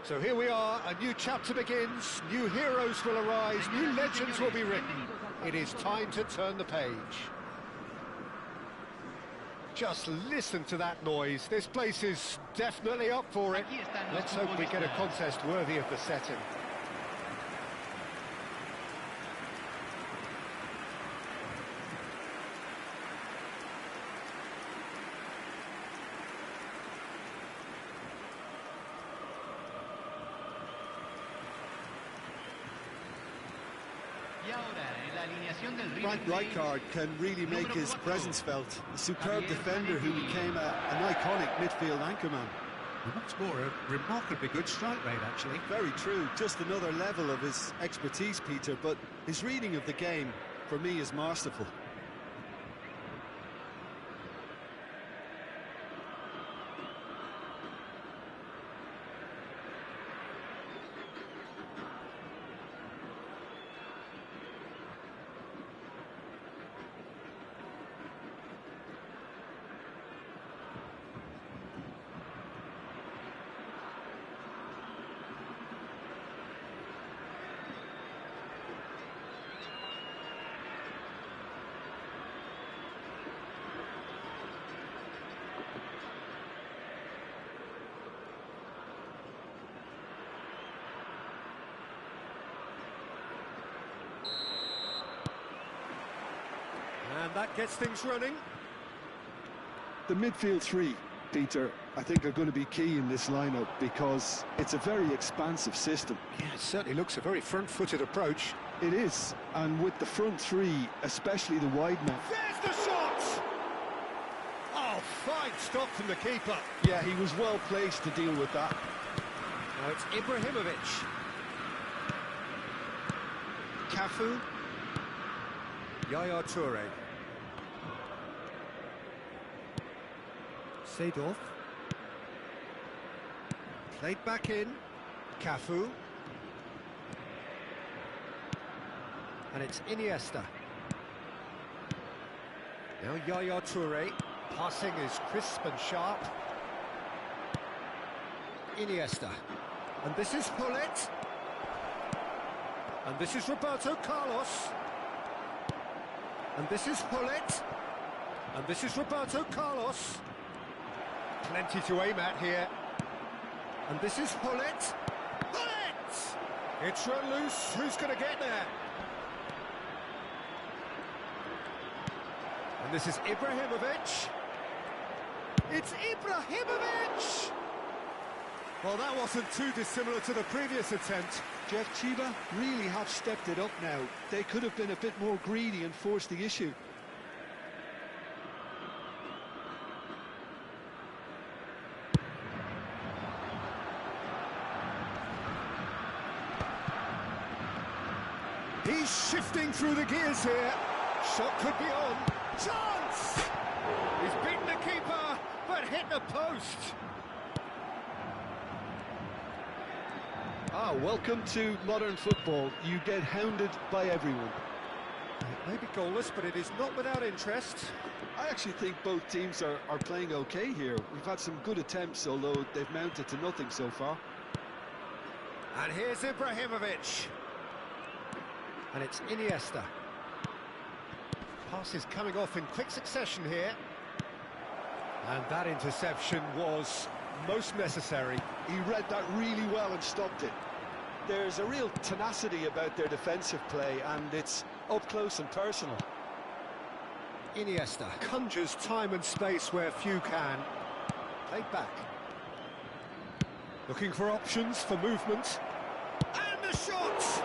So here we are, a new chapter begins, new heroes will arise, new legends will be written. It is time to turn the page. Just listen to that noise. This place is definitely up for it. Let's hope we get a contest worthy of the setting. Frank Rijkaard can really make his presence felt. A superb defender who became an iconic midfield anchorman. What's more, a remarkably good strike rate, actually. Very true. Just another level of his expertise, Peter, but his reading of the game, for me, is masterful. And that gets things running. The midfield three, Peter, I think are going to be key in this lineup because it's a very expansive system. Yeah, it certainly looks a very front-footed approach. It is, and with the front three, especially the wide men. There's the shot! Oh, fine stop from the keeper. Yeah, he was well placed to deal with that. Now it's Ibrahimovic. Cafu. Yaya Toure. Seedorf. Played back in. Cafu. And it's Iniesta. Now Yaya Toure. Passing is crisp and sharp. Iniesta. And this is Pullet. And this is Roberto Carlos. And this is Pullet. And this is Roberto Carlos. Plenty to aim at here. And this is Pullet. Pullet! It's run loose. Who's going to get there? And this is Ibrahimovic. It's Ibrahimovic! Well, that wasn't too dissimilar to the previous attempt. Jeff, Chiba really have stepped it up now. They could have been a bit more greedy and forced the issue. He's shifting through the gears here. Shot could be on. Chance! He's beaten the keeper, but hit the post. Ah, welcome to modern football. You get hounded by everyone. It may be goalless, but it is not without interest. I actually think both teams are playing okay here. We've had some good attempts, although they've mounted to nothing so far. And here's Ibrahimovic. And it's Iniesta. Passes coming off in quick succession here. And that interception was most necessary. He read that really well and stopped it. There's a real tenacity about their defensive play, and it's up close and personal. Iniesta conjures time and space where few can. Played back. Looking for options for movement. And the shot!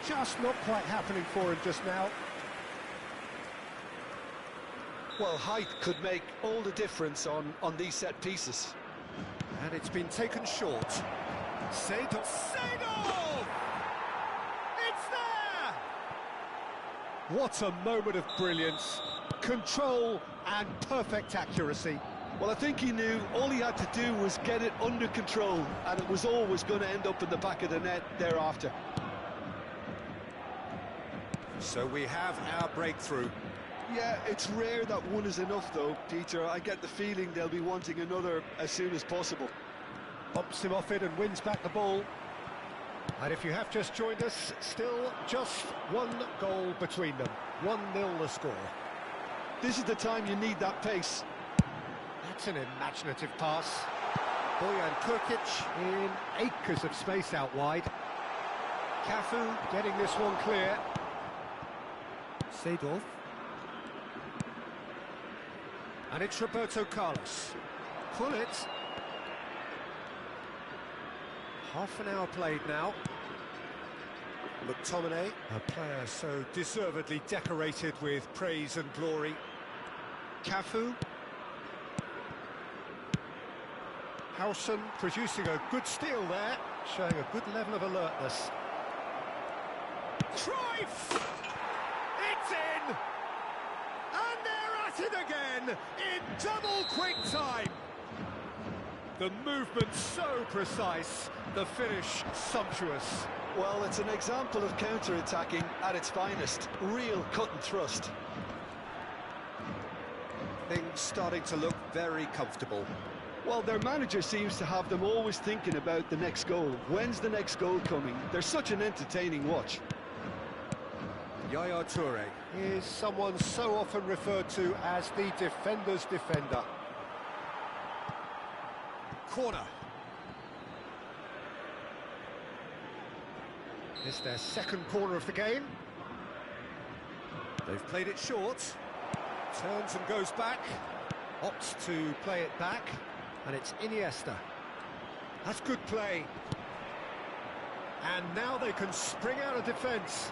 Just not quite happening for him just now. Well, height could make all the difference on these set pieces. And it's been taken short. Seedorf! Seedorf! It's there! What a moment of brilliance. Control and perfect accuracy. Well, I think he knew all he had to do was get it under control, and it was always going to end up in the back of the net thereafter. So we have our breakthrough. Yeah, it's rare that one is enough, though, Peter. I get the feeling they'll be wanting another as soon as possible. Bumps him off it and wins back the ball. And if you have just joined us, still just one goal between them. 1-0 the score. This is the time you need that pace. That's an imaginative pass. Bojan Kurkic in acres of space out wide. Cafu getting this one clear. Seedorf. And it's Roberto Carlos. Pull it. Half an hour played now. McTominay, a player so deservedly decorated with praise and glory. Cafu. Howson producing a good steal there, showing a good level of alertness. Cruyff! It's in! And they're at it again, in double quick time! The movement so precise, the finish sumptuous. Well, it's an example of counter-attacking at its finest. Real cut and thrust. Things starting to look very comfortable. Well, their manager seems to have them always thinking about the next goal. When's the next goal coming? They're such an entertaining watch. Yaya Toure is someone so often referred to as the defender's defender. Corner. It's their second corner of the game. They've played it short. Turns and goes back. Opts to play it back. And it's Iniesta. That's good play. And now they can spring out of defence.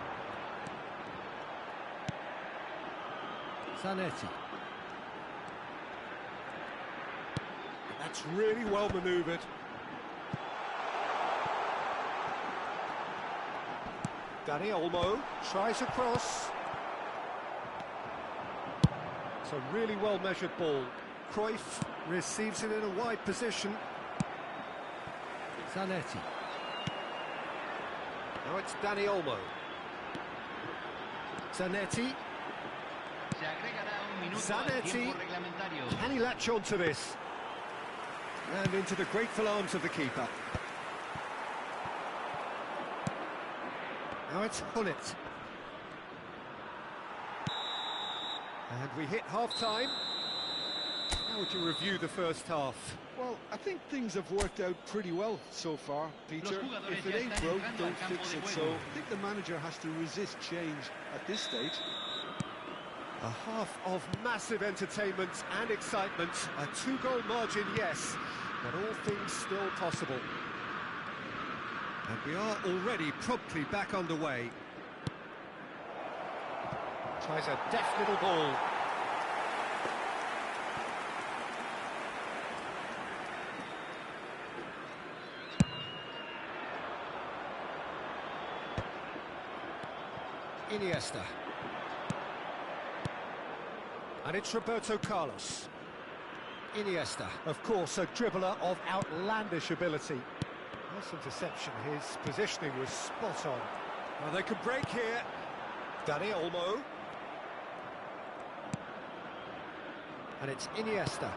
Zanetti. That's really well manoeuvred. Dani Olmo tries a cross. It's a really well measured ball. Cruyff receives it in a wide position. Zanetti. Now it's Dani Olmo. Zanetti. Zanetti. Can he latch on to this? And into the grateful arms of the keeper. Now it's Hullet. And we hit half-time. How would you review the first half? Well, I think things have worked out pretty well so far, Peter. If it ain't broke, don't fix it. So I think the manager has to resist change at this stage. A half of massive entertainment and excitement. A 2-goal margin, yes, but all things still possible. And we are already promptly back underway. Tries a deft little ball. Iniesta. And it's Roberto Carlos. Iniesta, of course, a dribbler of outlandish ability. Nice interception, his positioning was spot on. Well, they could break here. Dani Olmo. And it's Iniesta.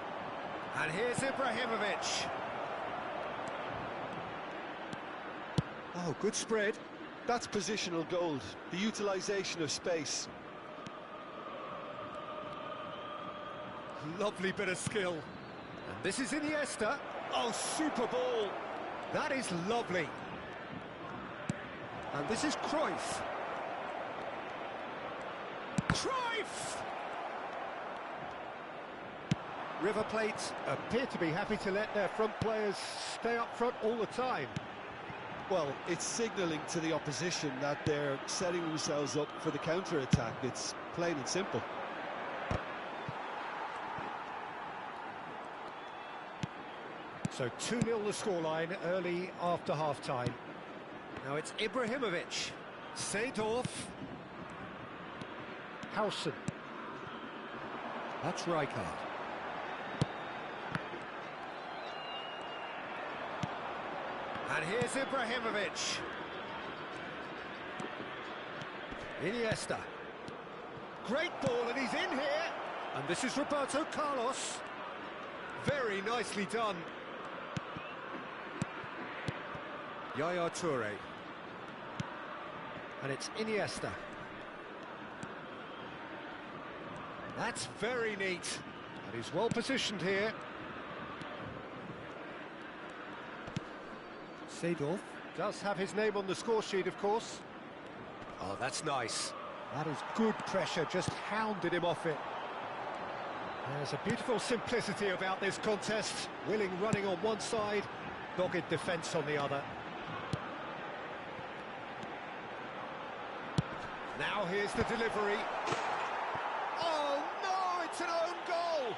And here's Ibrahimovic. Oh, good spread. That's positional gold, the utilisation of space. Lovely bit of skill. And this is Iniesta. Oh, super ball. That is lovely. And this is Cruyff. Cruyff! River Plate appear to be happy to let their front players stay up front all the time. Well, it's signalling to the opposition that they're setting themselves up for the counter-attack. It's plain and simple. So 2-0 the scoreline early after half-time. Now it's Ibrahimovic. Seedorf. Howson. That's Rijkaard. And here's Ibrahimovic. Iniesta. Great ball, and he's in here. And this is Roberto Carlos. Very nicely done. Yaya Toure. And it's Iniesta. That's very neat. And he's well positioned here. Seedorf does have his name on the score sheet, of course. Oh, that's nice. That is good pressure, just hounded him off it. There's a beautiful simplicity about this contest. Willing running on one side, dogged defence on the other. Now here's the delivery. Oh no, it's an own goal!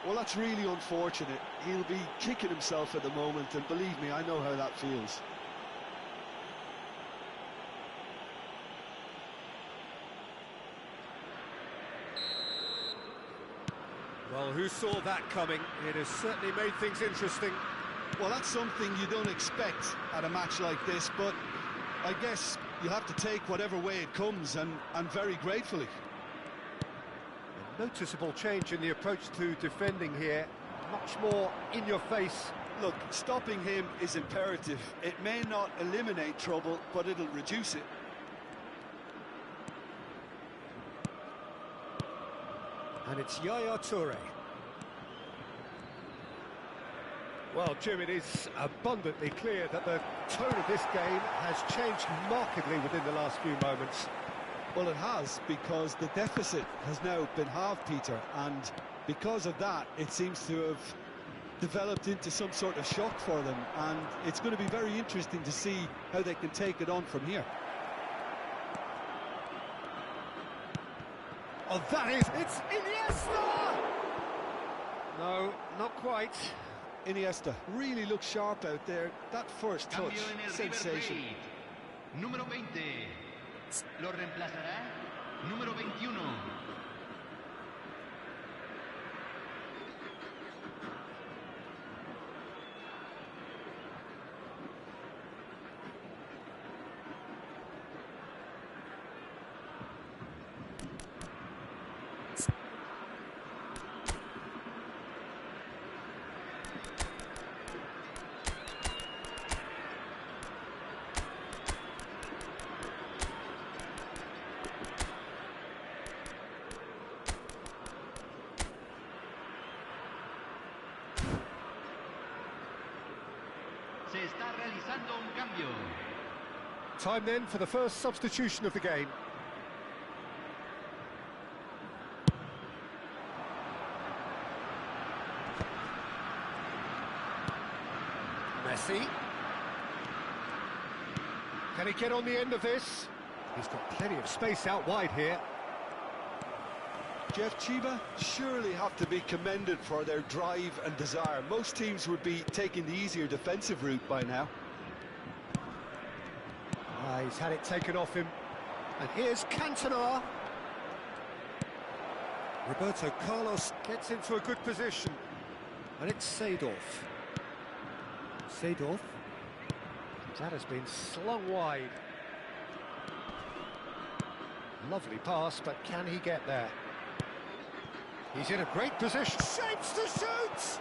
Well, that's really unfortunate. He'll be kicking himself at the moment, and believe me, I know how that feels. Well, who saw that coming? It has certainly made things interesting. Well, that's something you don't expect at a match like this, but I guess you have to take whatever way it comes, and very gratefully. A noticeable change in the approach to defending here. Much more in your face. Look, stopping him is imperative. It may not eliminate trouble, but it'll reduce it. And it's Yaya Toure. Well, Jim, it is abundantly clear that the tone of this game has changed markedly within the last few moments. Well, it has, because the deficit has now been halved, Peter, and because of that, it seems to have developed into some sort of shock for them, and it's going to be very interesting to see how they can take it on from here. Oh, that is... It's Iniesta! No, not quite. Iniesta really looks sharp out there. That first touch, sensation. Número 20. Lo reemplazará número 21. Se está realizando un cambio. Time then for the first substitution of the game. Messi. Can he get on the end of this? He's got plenty of space out wide here. Jeff, Chiba surely have to be commended for their drive and desire. Most teams would be taking the easier defensive route by now. He's had it taken off him. And here's Cantona. Roberto Carlos gets into a good position. And it's Seedorf. Seedorf. That has been slung wide. Lovely pass, but can he get there? He's in a great position. Shapes to shoot!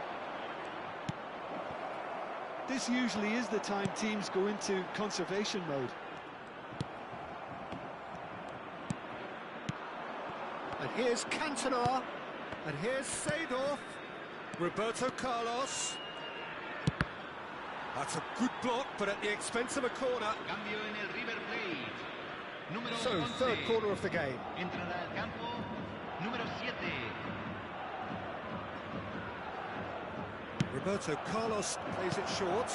This usually is the time teams go into conservation mode. And here's Cantona. And here's Seedorf. Roberto Carlos. That's a good block, but at the expense of a corner. Cambio en el River Plate. Número So, 11. third corner of the game. Entrará al campo número 7. Roberto Carlos plays it short.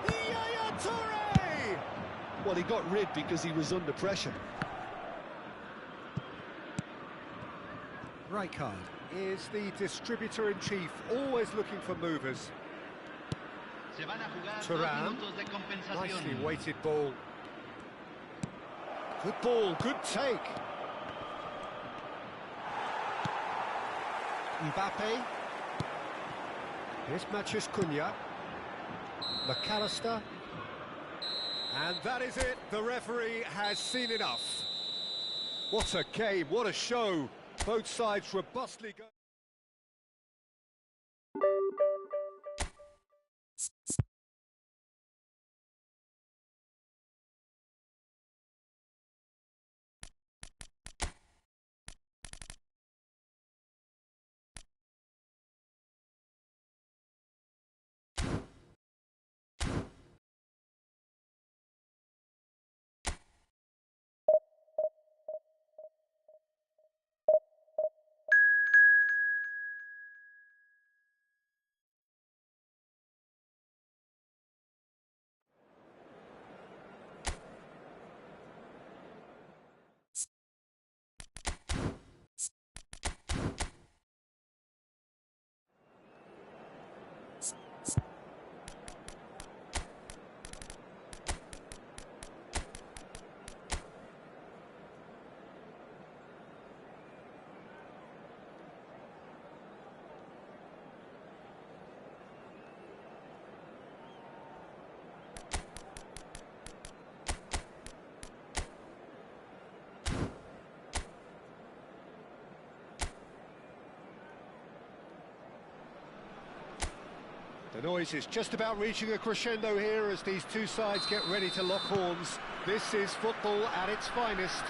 Yaya Toure! Well, he got rid because he was under pressure. Rijkaard is the distributor-in-chief, always looking for movers. Se van a jugar 2 Thuram, minutos de compensación. nicely weighted ball. Good ball, good take. Mbappe. Here's Matheus Cunha. McAllister. And that is it. The referee has seen enough. What a game, what a show. Both sides robustly go. The noise is just about reaching a crescendo here as these two sides get ready to lock horns. This is football at its finest.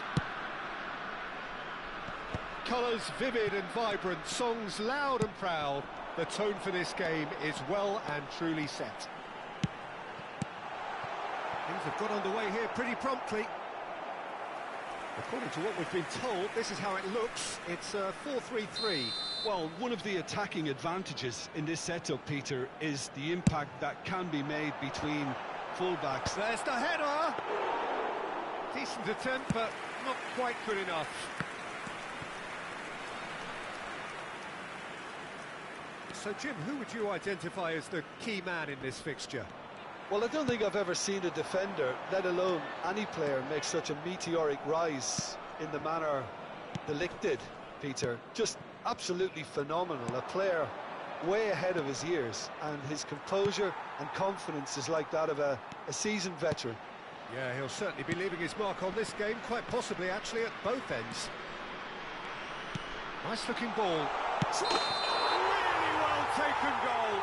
Colours vivid and vibrant, songs loud and proud. The tone for this game is well and truly set. Things have got underway here pretty promptly. According to what we've been told, this is how it looks. It's 4-3-3. Well, one of the attacking advantages in this setup, Peter, is the impact that can be made between fullbacks. There's the header! Decent attempt, but not quite good enough. So, Jim, who would you identify as the key man in this fixture? Well, I don't think I've ever seen a defender, let alone any player, make such a meteoric rise in the manner the Lick did, Peter. Just absolutely phenomenal. A player way ahead of his years, and his composure and confidence is like that of a seasoned veteran. Yeah, he'll certainly be leaving his mark on this game, quite possibly actually at both ends. Nice looking ball. Really well taken goal.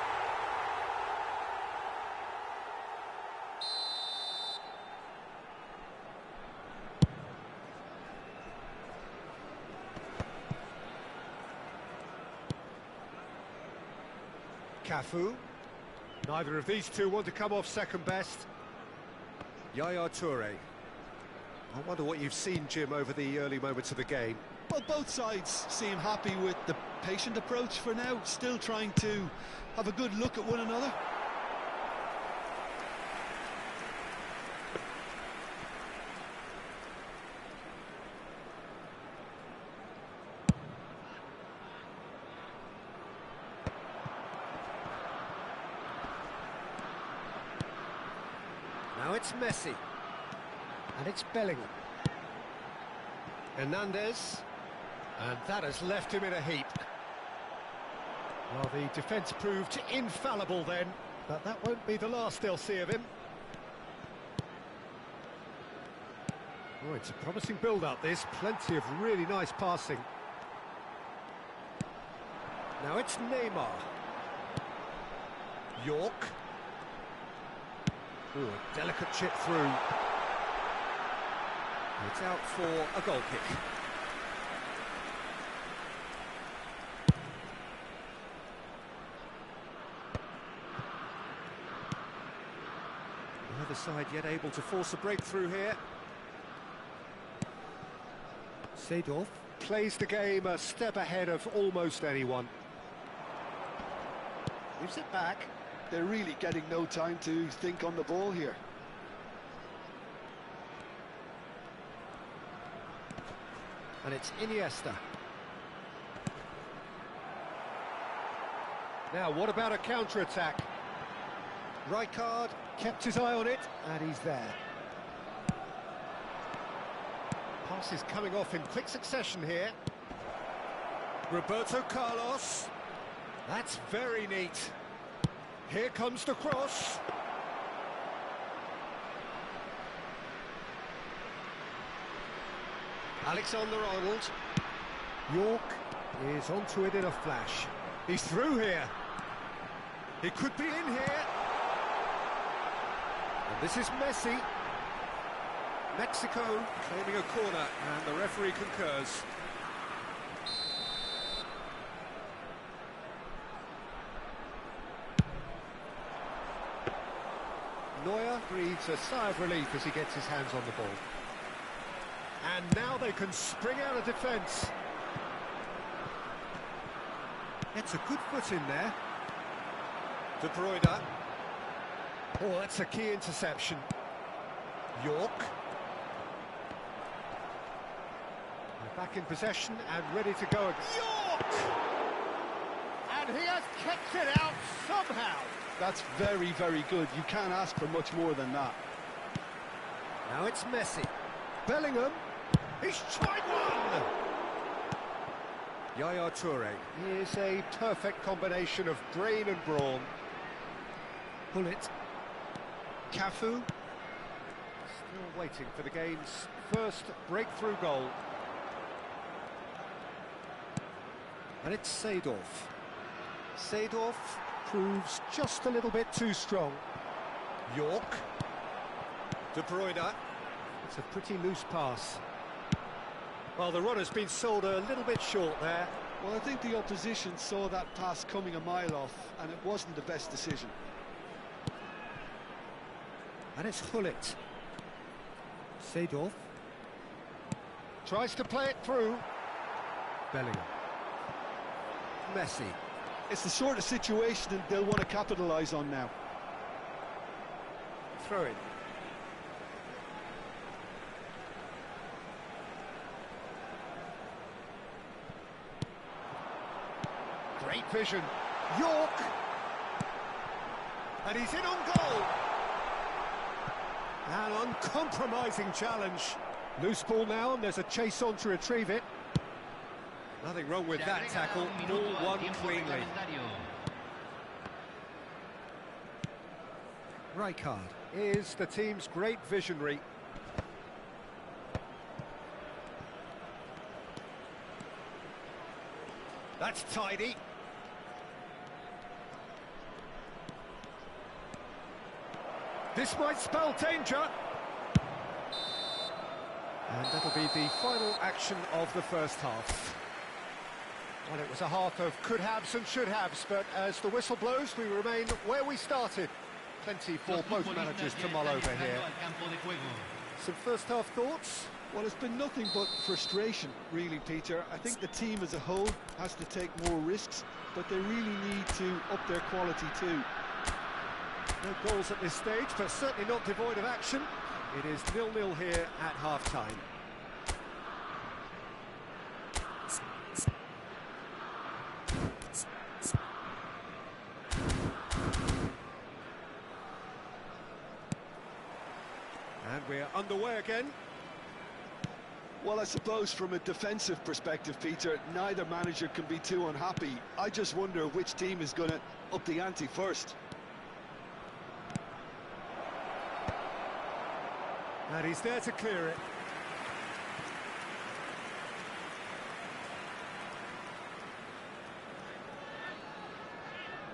Cafu. Neither of these two want to come off second best. Yaya Toure. I wonder what you've seen, Jim, over the early moments of the game. Well, both sides seem happy with the patient approach for now, still trying to have a good look at one another. Now it's Messi. And it's Bellingham. Hernandez. And that has left him in a heap. Well, the defence proved infallible then, but that won't be the last they'll see of him. Oh, it's a promising build-up, this. Plenty of really nice passing. Now it's Neymar. York. Ooh, a delicate chip through. It's out for a goal kick. The other side yet able to force a breakthrough here. Seedorf plays the game a step ahead of almost anyone. Gives it back. They're really getting no time to think on the ball here. And it's Iniesta. Now, what about a counter-attack? Rijkaard kept his eye on it, and he's there. Passes coming off in quick succession here. Roberto Carlos. That's very neat. Here comes the cross. Alexander-Arnold. York is onto it in a flash. He's through here. He could be in here. And this is Messi. Mexico claiming a corner, and the referee concurs. Neuer breathes a sigh of relief as he gets his hands on the ball. And now they can spring out of defence. Gets a good foot in there. De Bruyne. Oh, that's a key interception. York. They're back in possession and ready to go again. York! And he has kept it out somehow. That's very, very good. You can't ask for much more than that. Now it's Messi. Bellingham. He's tried one! Yaya Toure is a perfect combination of brain and brawn. Bullet. Cafu. Still waiting for the game's first breakthrough goal. And it's Seedorf. Seedorf proves just a little bit too strong. York. De Bruyne. It's a pretty loose pass. Well, the runner's been sold a little bit short there. Well, I think the opposition saw that pass coming a mile off, and it wasn't the best decision. And it's Hullet. Seedorf. Tries to play it through. Bellingham. Messi. It's the sort of situation that they'll want to capitalise on now. Throw it. Great vision. York. And he's in on goal. An uncompromising challenge. Loose ball now, and there's a chase on to retrieve it. Nothing wrong with that tackle. Ball won cleanly. Rijkaard is the team's great visionary. That's tidy. This might spell danger. And that'll be the final action of the first half. Well, it was a half of could-haves and should-haves, but as the whistle blows, we remain where we started. Plenty for both managers to mull over here. Some first-half thoughts? Well, it's been nothing but frustration, really, Peter. I think the team as a whole has to take more risks, but they really need to up their quality too. No goals at this stage, but certainly not devoid of action. It is 0-0 here at half-time. And we're underway again. Well, I suppose from a defensive perspective, Peter, neither manager can be too unhappy. I just wonder which team is going to up the ante first. And he's there to clear it.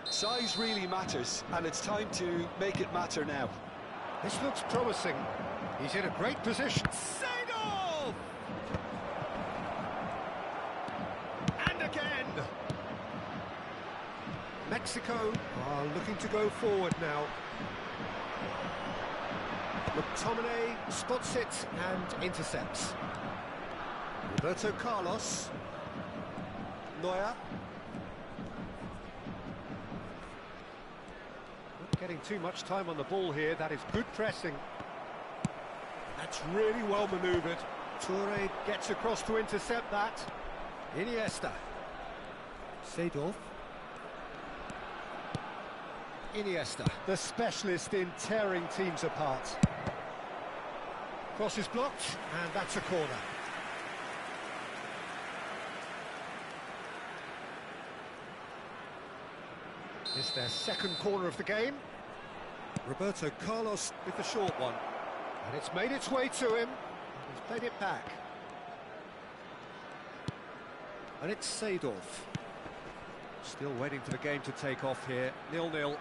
Size really matters, and it's time to make it matter now. This looks promising. He's in a great position. Seedorf! And again! Mexico are looking to go forward now. McTominay spots it and intercepts. Roberto Carlos. Neuer. Not getting too much time on the ball here. That is good pressing. That's really well manoeuvred. Toure gets across to intercept that. Iniesta. Seedorf. Iniesta, the specialist in tearing teams apart. Cross is blocked, and that's a corner. It's their second corner of the game. Roberto Carlos with the short one. And it's made its way to him. He's played it back. And it's Seedorf. Still waiting for the game to take off here. 0-0.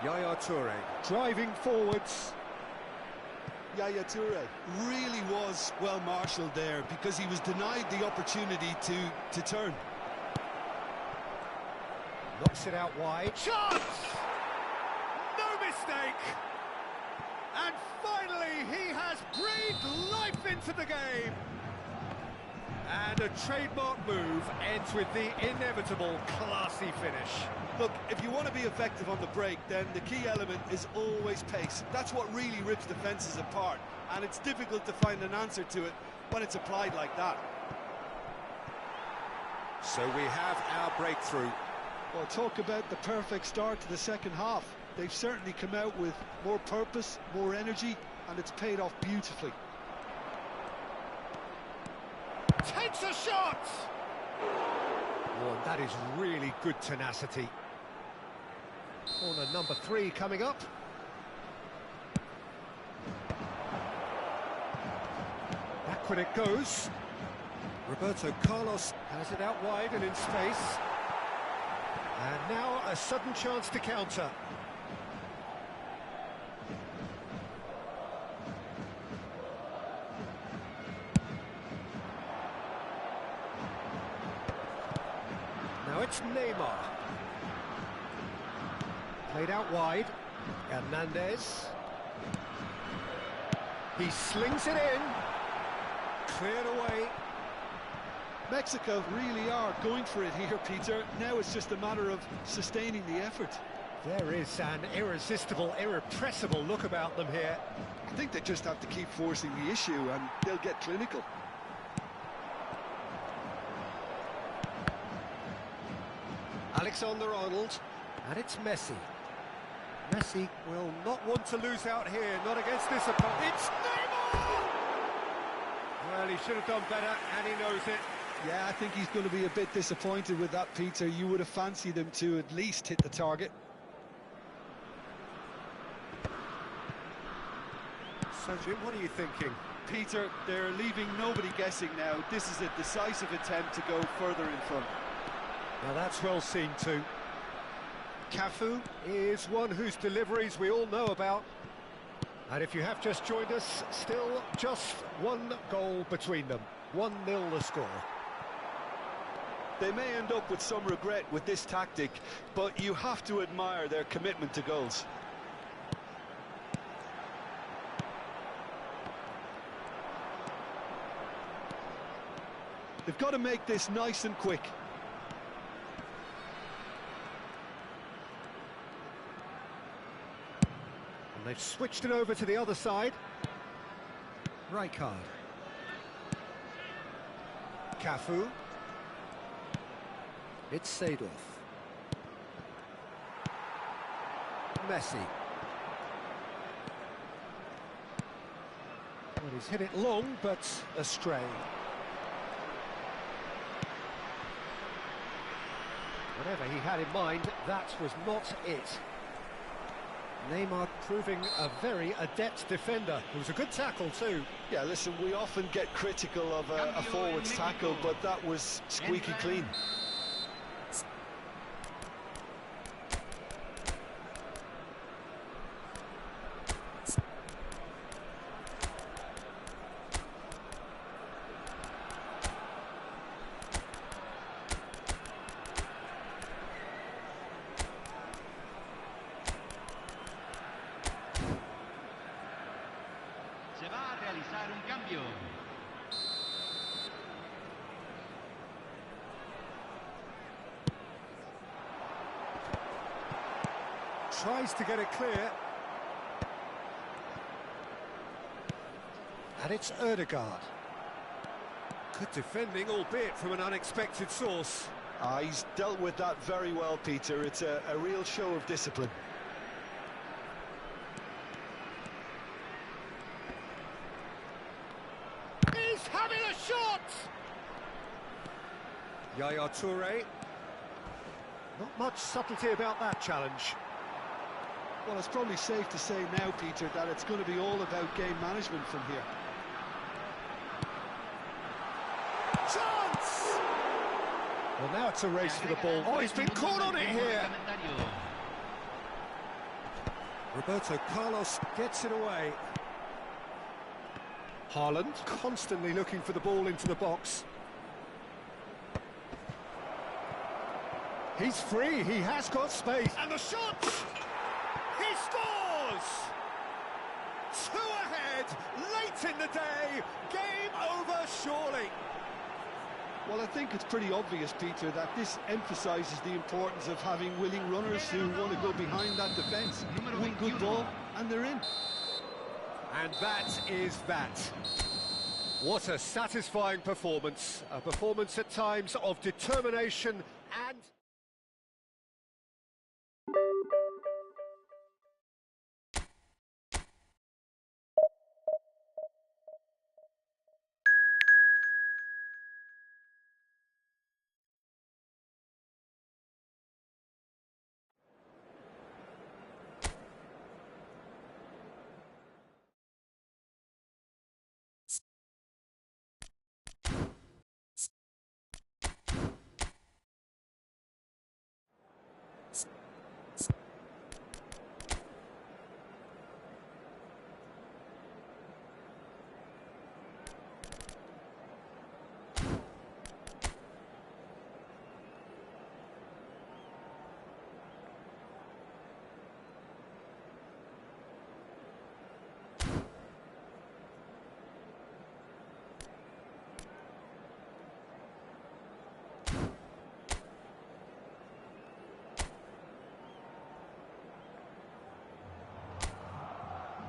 Yaya Toure driving forwards. Yaya Toure really was well marshalled there because he was denied the opportunity to turn. Knocks it out wide. Shot! No mistake! And finally he has breathed life into the game. And a trademark move ends with the inevitable classy finish. Look, if you want to be effective on the break, then the key element is always pace. That's what really rips defences apart, and it's difficult to find an answer to it when it's applied like that. So we have our breakthrough. Well, talk about the perfect start to the second half. They've certainly come out with more purpose, more energy, and it's paid off beautifully. Takes a shot! Oh, that is really good tenacity. Corner number 3 coming up. Back when it goes. Roberto Carlos has it out wide and in space. And now a sudden chance to counter. Now it's Neymar. Played out wide. Hernandez. He slings it in. Cleared away. Mexico really are going for it here, Peter. Now it's just a matter of sustaining the effort. There is an irresistible, irrepressible look about them here. I think they just have to keep forcing the issue and they'll get clinical. Alexander-Arnold, and it's Messi. Messi will not want to lose out here, not against this opponent. It's Neymar! Well, he should have done better, and he knows it. Yeah, I think he's going to be a bit disappointed with that, Peter. You would have fancied him to at least hit the target. So, Jim, what are you thinking? Peter, they're leaving nobody guessing now. This is a decisive attempt to go further in front. Now, that's well seen too. Cafu is one whose deliveries we all know about. And if you have just joined us, still just one goal between them. 1-0 the score. They may end up with some regret with this tactic, but you have to admire their commitment to goals. They've got to make this nice and quick. And they've switched it over to the other side. Rijkaard. Cafu. It's Seedorf. Messi. Well, he's hit it long, but astray. Whatever he had in mind, that was not it. Neymar proving a very adept defender. It was a good tackle too. Yeah, listen, we often get critical of a forward's tackle, but that was squeaky clean. Se va a realizar un cambio. Tries to get it clear. And it's Ødegaard. Good defending, albeit from an unexpected source. He's dealt with that very well, Peter. It's a real show of discipline. He's having a shot! Yaya Toure. Not much subtlety about that challenge. Well, it's probably safe to say now, Peter, that it's going to be all about game management from here. Chance! Well, now it's a race for the ball. Oh, he's been caught on it here. Roberto Carlos gets it away. Haaland constantly looking for the ball into the box. He's free, he has got space. And the shot! He scores! 2 ahead, late in the day, game over surely. Well, I think it's pretty obvious, Peter, that this emphasises the importance of having willing runners who want to go behind that defence. One good ball, and they're in. And that is that. What a satisfying performance. A performance at times of determination and...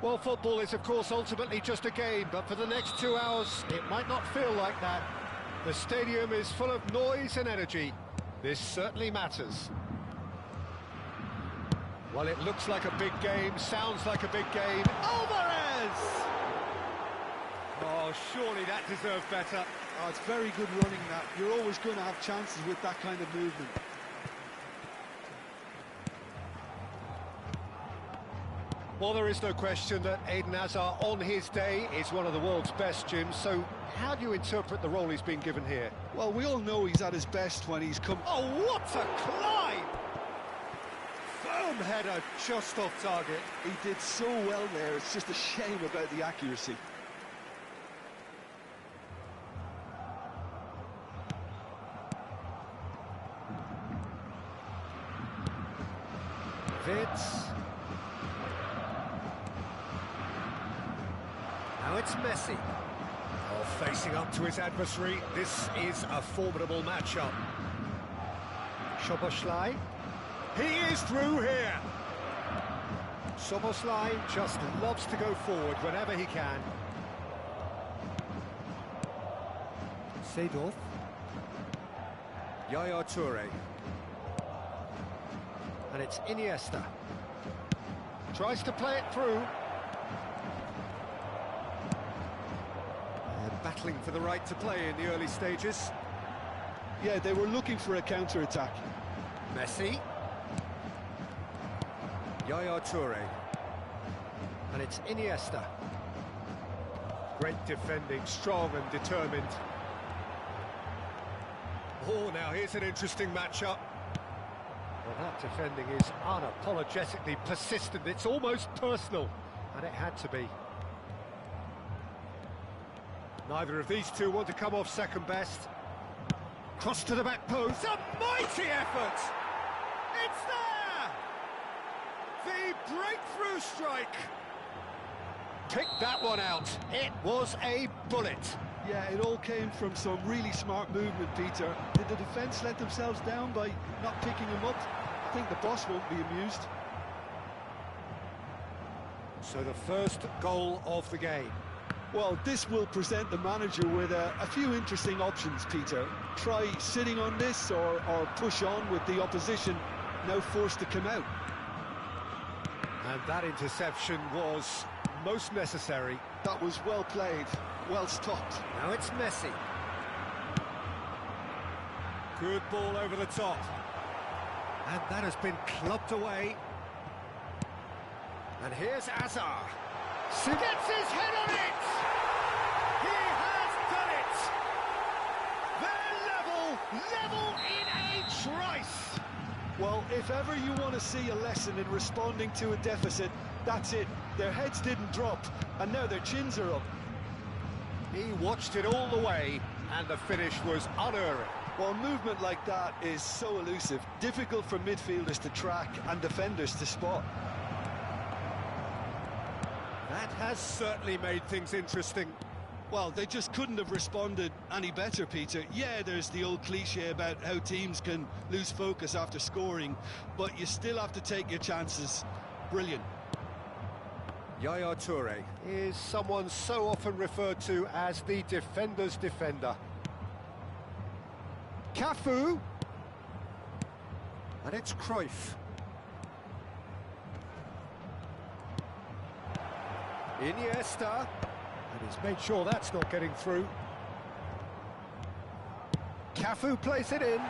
Well, football is, of course, ultimately just a game, but for the next 2 hours, it might not feel like that. The stadium is full of noise and energy. This certainly matters. Well, it looks like a big game, sounds like a big game. Alvarez! Oh, surely that deserved better. Oh, it's very good running, that. You're always going to have chances with that kind of movement. Well, there is no question that Eden Hazard, on his day, is one of the world's best, Jim. So how do you interpret the role he's been given here? Well, we all know he's at his best when he's come... Oh, what a climb! Firm header, just off target. He did so well there, it's just a shame about the accuracy. Vids. Now it's Messi. Oh, facing up to his adversary. This is a formidable matchup. Szoboszlai. He is through here. Szoboszlai just loves to go forward whenever he can. Seedorf. Yaya Toure. And it's Iniesta. Tries to play it through. They're battling for the right to play in the early stages. Yeah, they were looking for a counter-attack. Messi. Yaya Toure. And it's Iniesta. Great defending, strong and determined. Oh, now here's an interesting matchup. Well, that defending is unapologetically persistent. It's almost personal, and it had to be. Neither of these two want to come off second best. Cross to the back post. A mighty effort! It's there! The breakthrough strike. Picked that one out. It was a bullet. Yeah, it all came from some really smart movement, Peter. Did the defence let themselves down by not picking him up? I think the boss won't be amused. So the first goal of the game. Well, this will present the manager with a few interesting options, Peter. Try sitting on this or push on with the opposition now forced to come out. And that interception was most necessary. That was well played, well stopped. Now it's Messi. Good ball over the top. And that has been clubbed away. And here's Hazard. He gets his head on it! He has done it! They're level in a trice! Well, if ever you want to see a lesson in responding to a deficit, that's it. Their heads didn't drop, and now their chins are up. He watched it all the way, and the finish was unerring. Well, movement like that is so elusive, difficult for midfielders to track and defenders to spot. That has certainly made things interesting. Well, they just couldn't have responded any better, Peter. Yeah, there's the old cliche about how teams can lose focus after scoring, but you still have to take your chances. Brilliant. Yaya Toure is someone so often referred to as the defender's defender. Cafu. And it's Cruyff. Iniesta. And he's made sure that's not getting through. Cafu plays it in.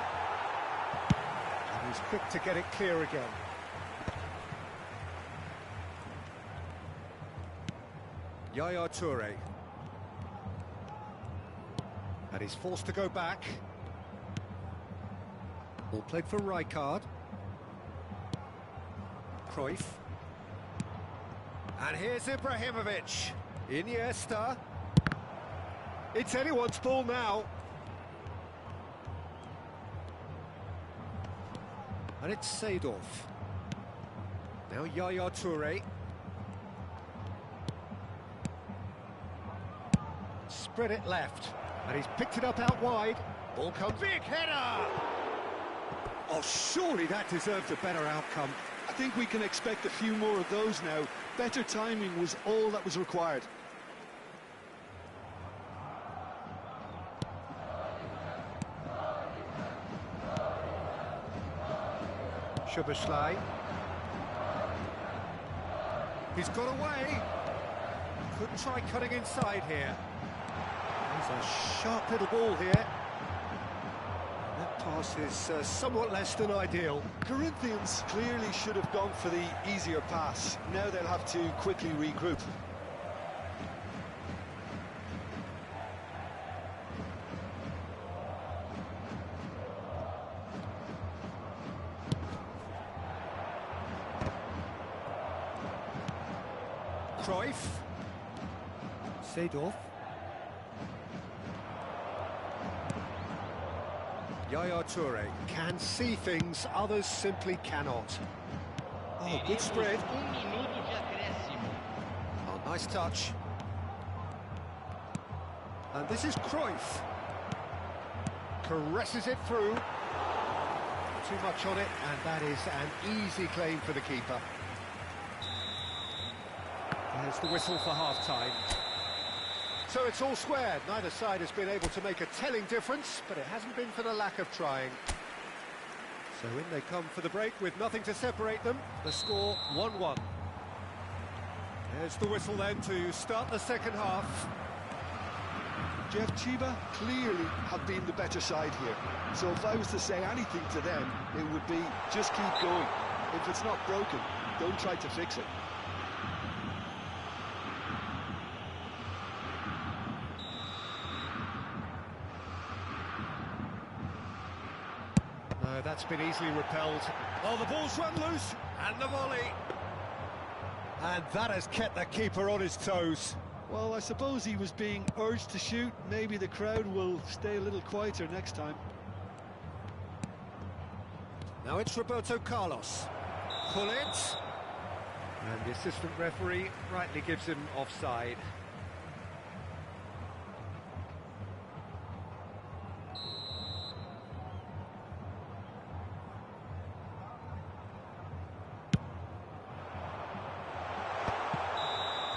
And he's quick to get it clear again. Yaya Toure. And he's forced to go back. Ball played for Rijkaard. Cruyff. And here's Ibrahimovic. Iniesta. It's anyone's ball now. And it's Seedorf. Now Yaya Toure. Spread it left. And he's picked it up out wide. Ball comes. Big header! Oh, surely that deserved a better outcome. I think we can expect a few more of those now. Better timing was all that was required. Szoboszlai. He's got away. Could try cutting inside here. He's a sharp little ball here. That pass is somewhat less than ideal. Corinthians clearly should have gone for the easier pass. Now they'll have to quickly regroup. Cruyff. Seedorf. Yaya Toure can see things others simply cannot. Oh, good spread. Oh, nice touch. And this is Cruyff. Caresses it through. Too much on it, and that is an easy claim for the keeper. There's the whistle for half-time. So it's all squared. Neither side has been able to make a telling difference, but it hasn't been for the lack of trying. So in they come for the break with nothing to separate them. The score 1-1. There's the whistle then to start the second half. Jeff, Chiba clearly have been the better side here. So if I was to say anything to them, it would be just keep going. If it's not broken, don't try to fix it. No, that's been easily repelled. Oh, the ball's run loose, and the volley. And that has kept the keeper on his toes. Well, I suppose he was being urged to shoot. Maybe the crowd will stay a little quieter next time. Now it's Roberto Carlos. Pull it. And the assistant referee rightly gives him offside.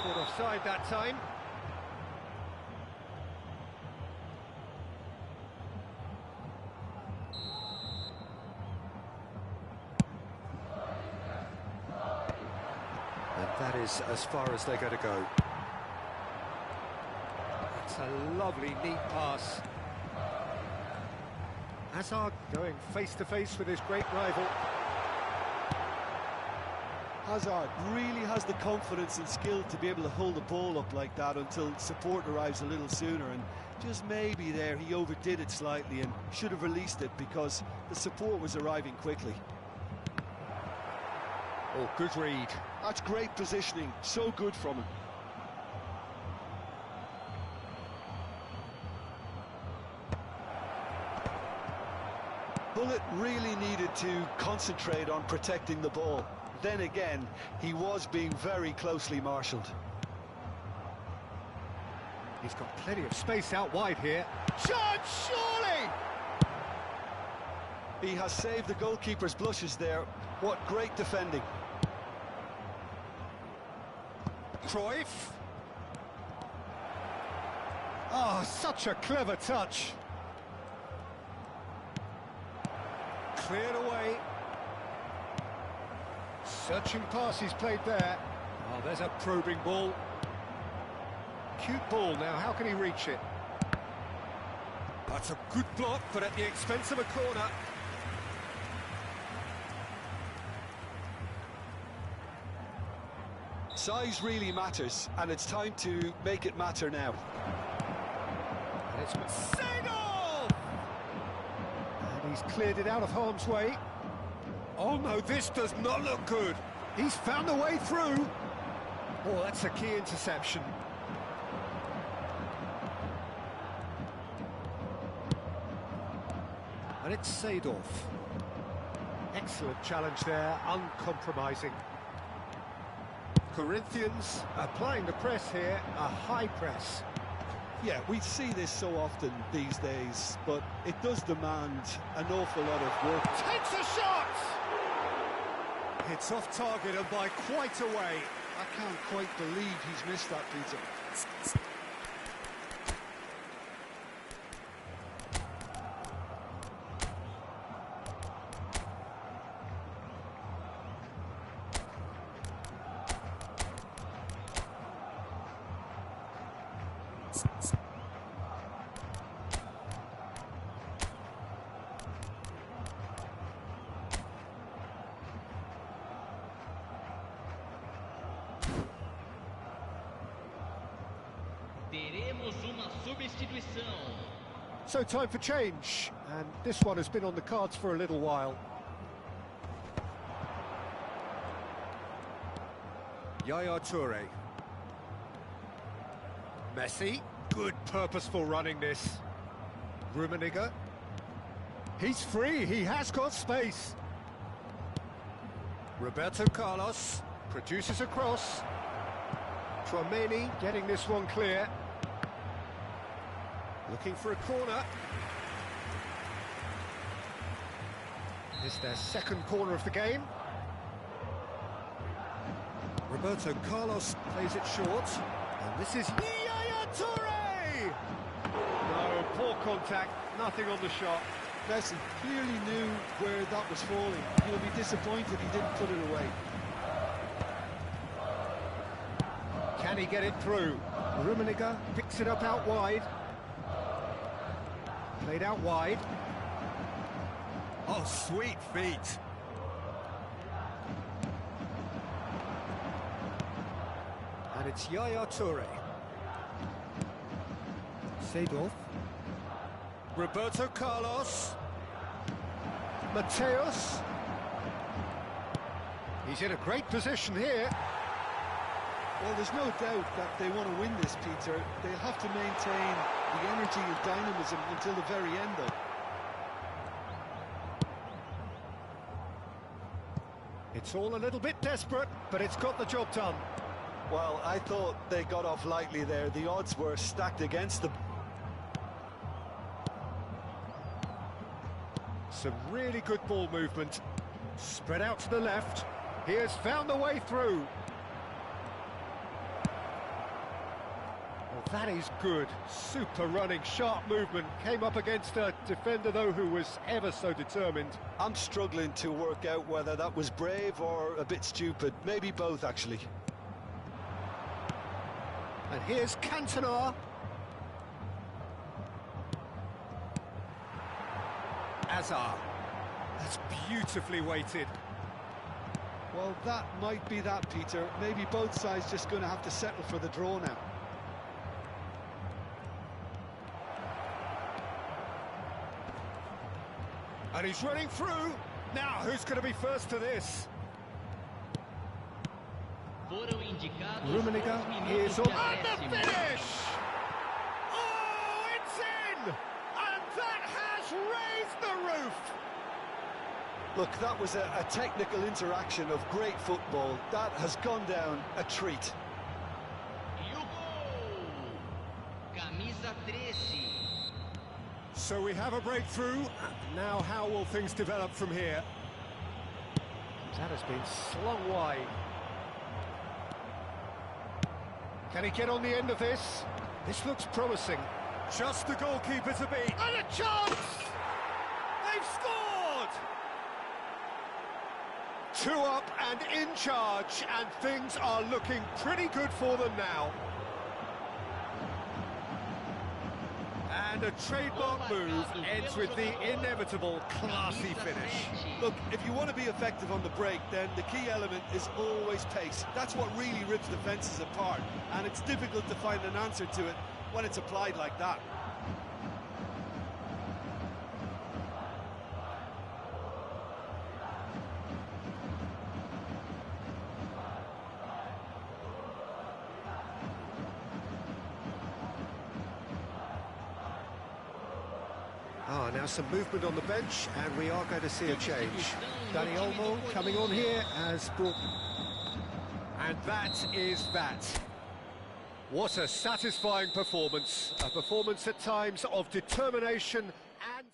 Caught offside that time. And that is as far as they're going to go. It's a lovely, neat pass. Hazard going face-to-face with his great rival. Hazard really has the confidence and skill to be able to hold the ball up like that until support arrives a little sooner, and just maybe there he overdid it slightly and should have released it because the support was arriving quickly. Oh, good read. That's great positioning, so good from him. Bullet really needed to concentrate on protecting the ball. Then again, he was being very closely marshalled. He's got plenty of space out wide here. Shot, surely! He has saved the goalkeeper's blushes there. What great defending. Cruyff. Oh, such a clever touch. Cleared away. Searching pass he's played there. Oh, there's a probing ball. Cute ball now, how can he reach it? That's a good block, but at the expense of a corner. Size really matters, and it's time to make it matter now. And it's Seedorf! And he's cleared it out of harm's way. Oh no, this does not look good. He's found a way through. Oh, that's a key interception. And it's Seedorf. Excellent challenge there, uncompromising. Corinthians applying the press here, a high press. Yeah, we see this so often these days, but it does demand an awful lot of work. Takes a shot! It's off target and by quite a way. I can't quite believe he's missed that, Peter. Teremos uma substituição. So time for change, and this one has been on the cards for a little while. Yaya Toure. Messi, good purposeful running this. Rummenigge. He's free, he has got space. Roberto Carlos produces a cross. Tchouaméni getting this one clear. Looking for a corner. It's their second corner of the game. Roberto Carlos plays it short. And this is Yaya Toure! No, poor contact, nothing on the shot. Messi clearly knew where that was falling. He'll be disappointed he didn't put it away. Can he get it through? Rummenigge picks it up out wide. Played out wide. Oh, sweet feet. And it's Yaya Toure. Seedorf. Roberto Carlos. Mateus. He's in a great position here. Well, there's no doubt that they want to win this, Peter. They have to maintain the energy and dynamism until the very end, though. It's all a little bit desperate, but it's got the job done. Well, I thought they got off lightly there. The odds were stacked against them. Some really good ball movement. Spread out to the left. He has found the way through. Well, that is good. Super running, sharp movement. Came up against a defender, though, who was ever so determined. I'm struggling to work out whether that was brave or a bit stupid. Maybe both, actually. And here's Cantona. Azar. That's beautifully weighted. Well, that might be that, Peter. Maybe both sides just going to have to settle for the draw now. And he's running through. Now, who's going to be first to this? Rummenigge is on. And the finish! Oh, it's in! And that has raised the roof! Look, that was a technical interaction of great football. That has gone down a treat. Camisa 13. So we have a breakthrough. Now how will things develop from here? That has been slung wide. Can he get on the end of this? This looks promising. Just the goalkeeper to beat. And a chance! They've scored! 2 up and in charge, and things are looking pretty good for them now. And a trademark move ends with the inevitable classy finish. Look, if you want to be effective on the break, then the key element is always pace. That's what really rips defences apart, and it's difficult to find an answer to it when it's applied like that. Now some movement on the bench, and we are going to see a change. Dani Olmo coming on here as brought... And that is that. What a satisfying performance. A performance at times of determination and...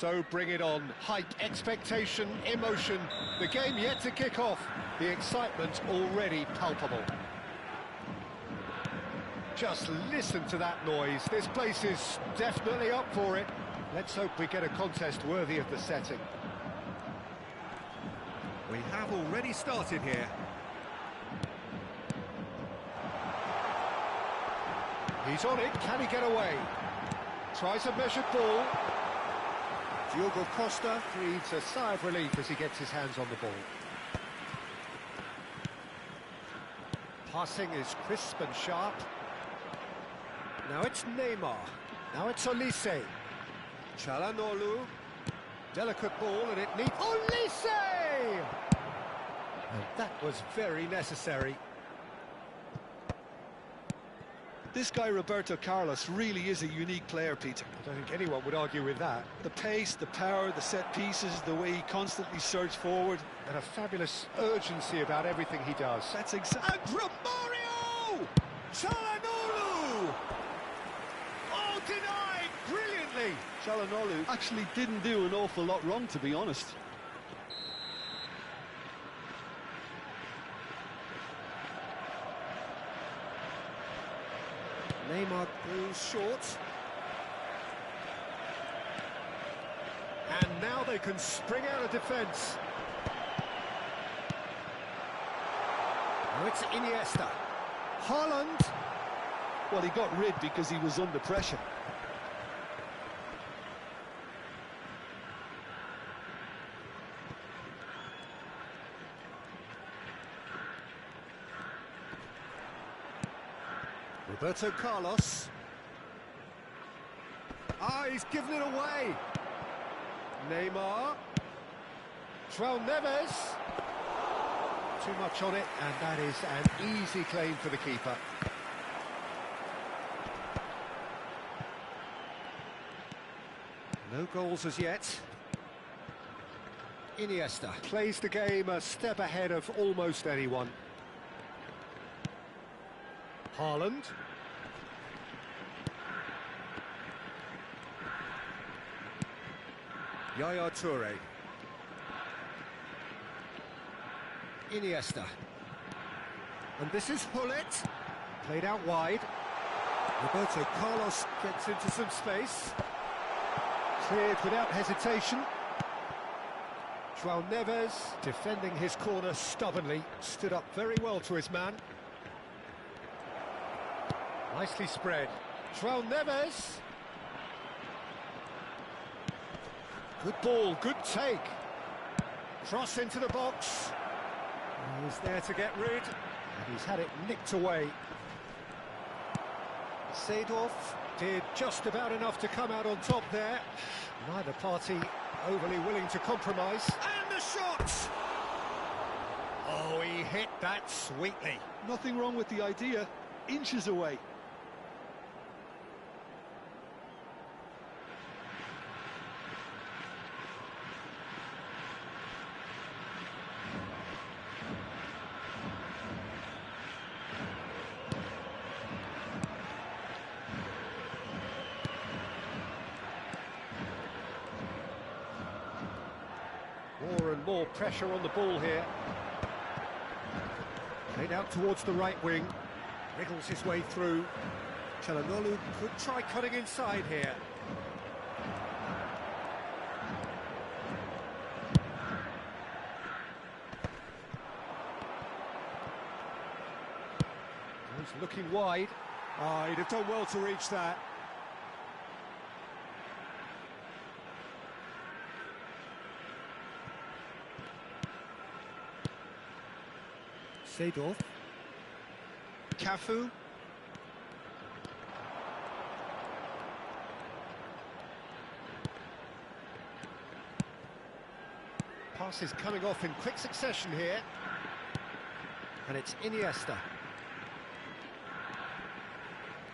So bring it on. Hype, expectation, emotion. The game yet to kick off. The excitement already palpable. Just listen to that noise. This place is definitely up for it. Let's hope we get a contest worthy of the setting. We have already started here. He's on it. Can he get away? Tries a measured ball. Diogo Costa breathes a sigh of relief as he gets his hands on the ball. Passing is crisp and sharp. Now it's Neymar. Now it's Olise. Çalhanoğlu. Delicate ball and it needs... Olise! And that was very necessary. This guy, Roberto Carlos, really is a unique player, Peter. I don't think anyone would argue with that. The pace, the power, the set pieces, the way he constantly surges forward. And a fabulous urgency about everything he does. That's exactly... And Romario! Çalhanoğlu! Oh, denied brilliantly! Çalhanoğlu actually didn't do an awful lot wrong, to be honest. Neymar goes short. And now they can spring out of defence. Now it's Iniesta. Haaland. Well, he got rid because he was under pressure. Roberto Carlos. Ah, he's given it away. Neymar. João Neves. Too much on it, and that is an easy claim for the keeper. No goals as yet. Iniesta plays the game a step ahead of almost anyone. Haaland. Yaya Toure. Iniesta. And this is Hullet. Played out wide. Roberto Carlos gets into some space. Cleared without hesitation. João Neves, defending his corner stubbornly, stood up very well to his man. Nicely spread. João Neves. Good ball, good take. Cross into the box. He's there to get rid, and he's had it nicked away. Seedorf did just about enough to come out on top there. Neither party overly willing to compromise. And the shot! Oh, he hit that sweetly. Nothing wrong with the idea. Inches away. More and more pressure on the ball here. Played out towards the right wing. Wriggles his way through. Çalhanoğlu could try cutting inside here. He's looking wide. Ah, he'd have done well to reach that. Seedorf. Cafu. Pass is coming off in quick succession here. And it's Iniesta.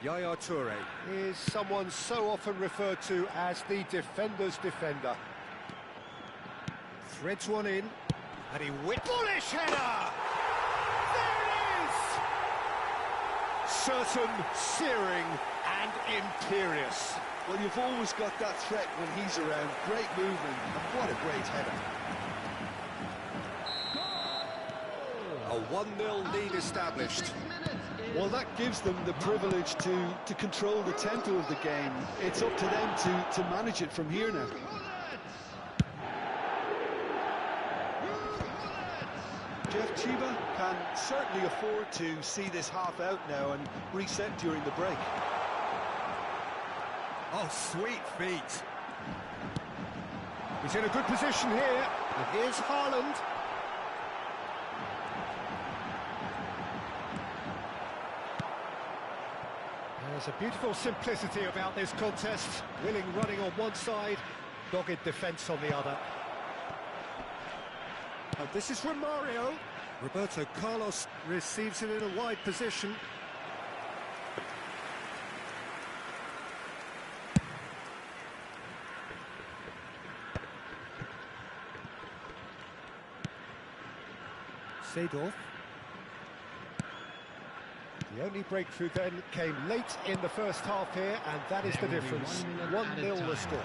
Yaya Toure is someone so often referred to as the defender's defender. Threads one in, and he bullish header! Certain, searing and imperious. Well, you've always got that threat when he's around. Great movement, and what a great header. A 1-0 lead established. Well, that gives them the privilege to control the tempo of the game. It's up to them to manage it from here now. Jeff Chiba can certainly afford to see this half out now and reset during the break. Oh, sweet feet. He's in a good position here. And here's Haaland. There's a beautiful simplicity about this contest. Willing running on one side, dogged defence on the other. And this is Romario. Roberto Carlos receives it in a wide position. Seedorf. The only breakthrough then came late in the first half here, and that is the difference. 1-0 the score.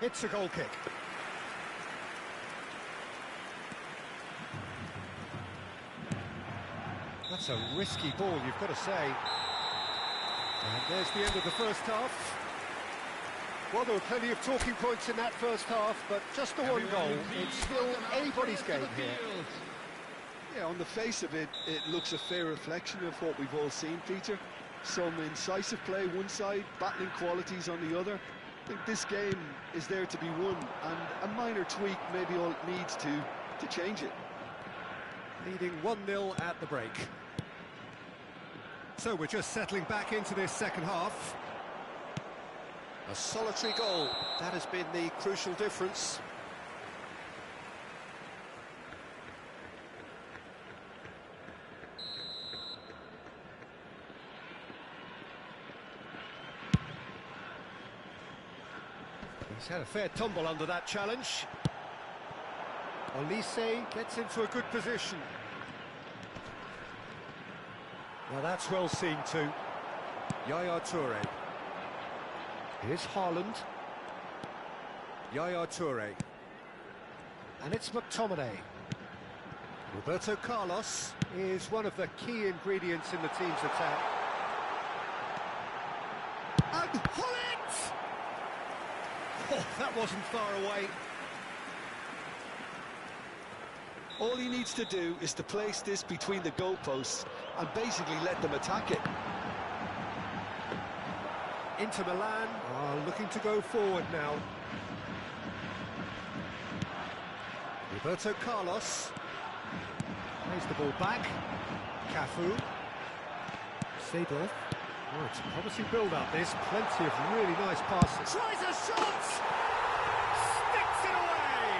It's a goal kick. That's a risky ball, you've got to say. And there's the end of the first half. Well, there were plenty of talking points in that first half, but just the one goal. It's still anybody's game here. Yeah, on the face of it, it looks a fair reflection of what we've all seen, Peter. Some incisive play one side, battling qualities on the other. I think this game is there to be won, and a minor tweak maybe all it needs to change it. Leading 1-0 at the break. So we're just settling back into this second half. A solitary goal, that has been the crucial difference. He's had a fair tumble under that challenge. Olise gets into a good position. Now that's well seen too. Yaya Toure. Here's Haaland. Yaya Toure. And it's McTominay. Roberto Carlos is one of the key ingredients in the team's attack. And Haaland! Oh, that wasn't far away. All he needs to do is to place this between the goalposts and basically let them attack it. Inter Milan are looking to go forward now. Roberto Carlos plays the ball back. Cafu. Seedorf. Oh, it's a promising build-up, this. Plenty of really nice passes. Tries a shot! Sticks it away!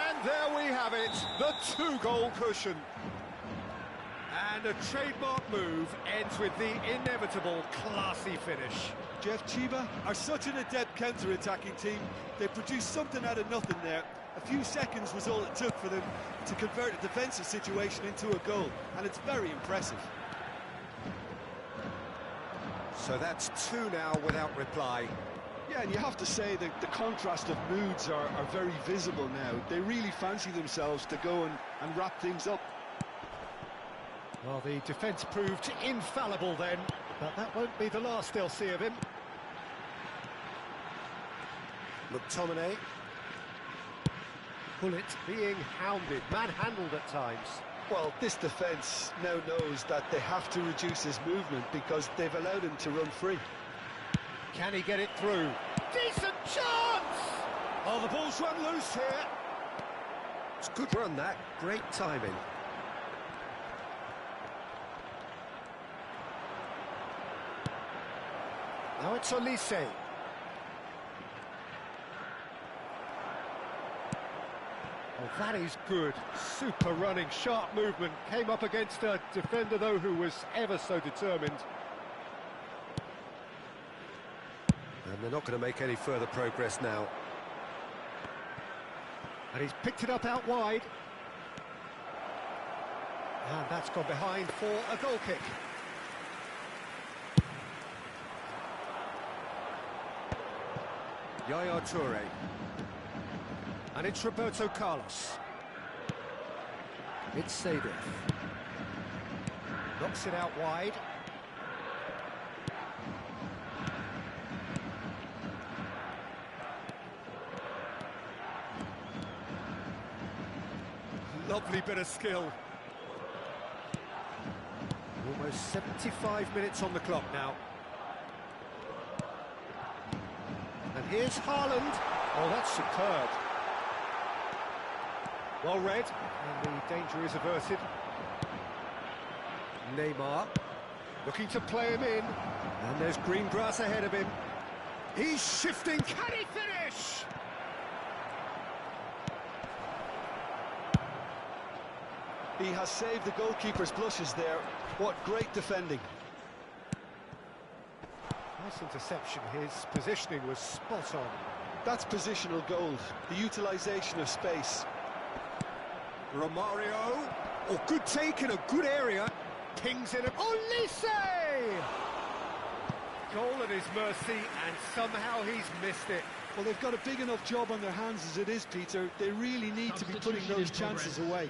And there we have it, the two-goal cushion. And a trademark move ends with the inevitable classy finish. Jeff Chiba are such an adept counter-attacking team. They produced something out of nothing there. A few seconds was all it took for them to convert a defensive situation into a goal, and it's very impressive. So that's two now without reply. Yeah, and you have to say that the contrast of moods are very visible now. They really fancy themselves to go and wrap things up. Well, the defence proved infallible then, but that won't be the last they'll see of him. McTominay. Bullet being hounded, manhandled at times. Well, this defence now knows that they have to reduce his movement because they've allowed him to run free. Can he get it through? Decent chance! Oh, the ball's run loose here. It's a good run, that. Great timing. Now it's Olise. Oh, that is good. Super running, sharp movement. Came up against a defender, though, who was ever so determined. And they're not going to make any further progress now. And he's picked it up out wide. And that's gone behind for a goal kick. Yaya Toure. And it's Roberto Carlos. It's Aidiv. Knocks it out wide. Lovely bit of skill. Almost 75 minutes on the clock now. And here's Haaland. Oh, that's superb. Well read, and the danger is averted. Neymar, looking to play him in. And there's green grass ahead of him. He's shifting. Can he finish? He has saved the goalkeeper's blushes there. What great defending. Nice interception. His positioning was spot on. That's positional gold, the utilisation of space. Romario. Oh, good take in a good area. Pings in. Olise! Goal at his mercy, and somehow he's missed it. Well, they've got a big enough job on their hands as it is, Peter. They really need to be putting those chances away.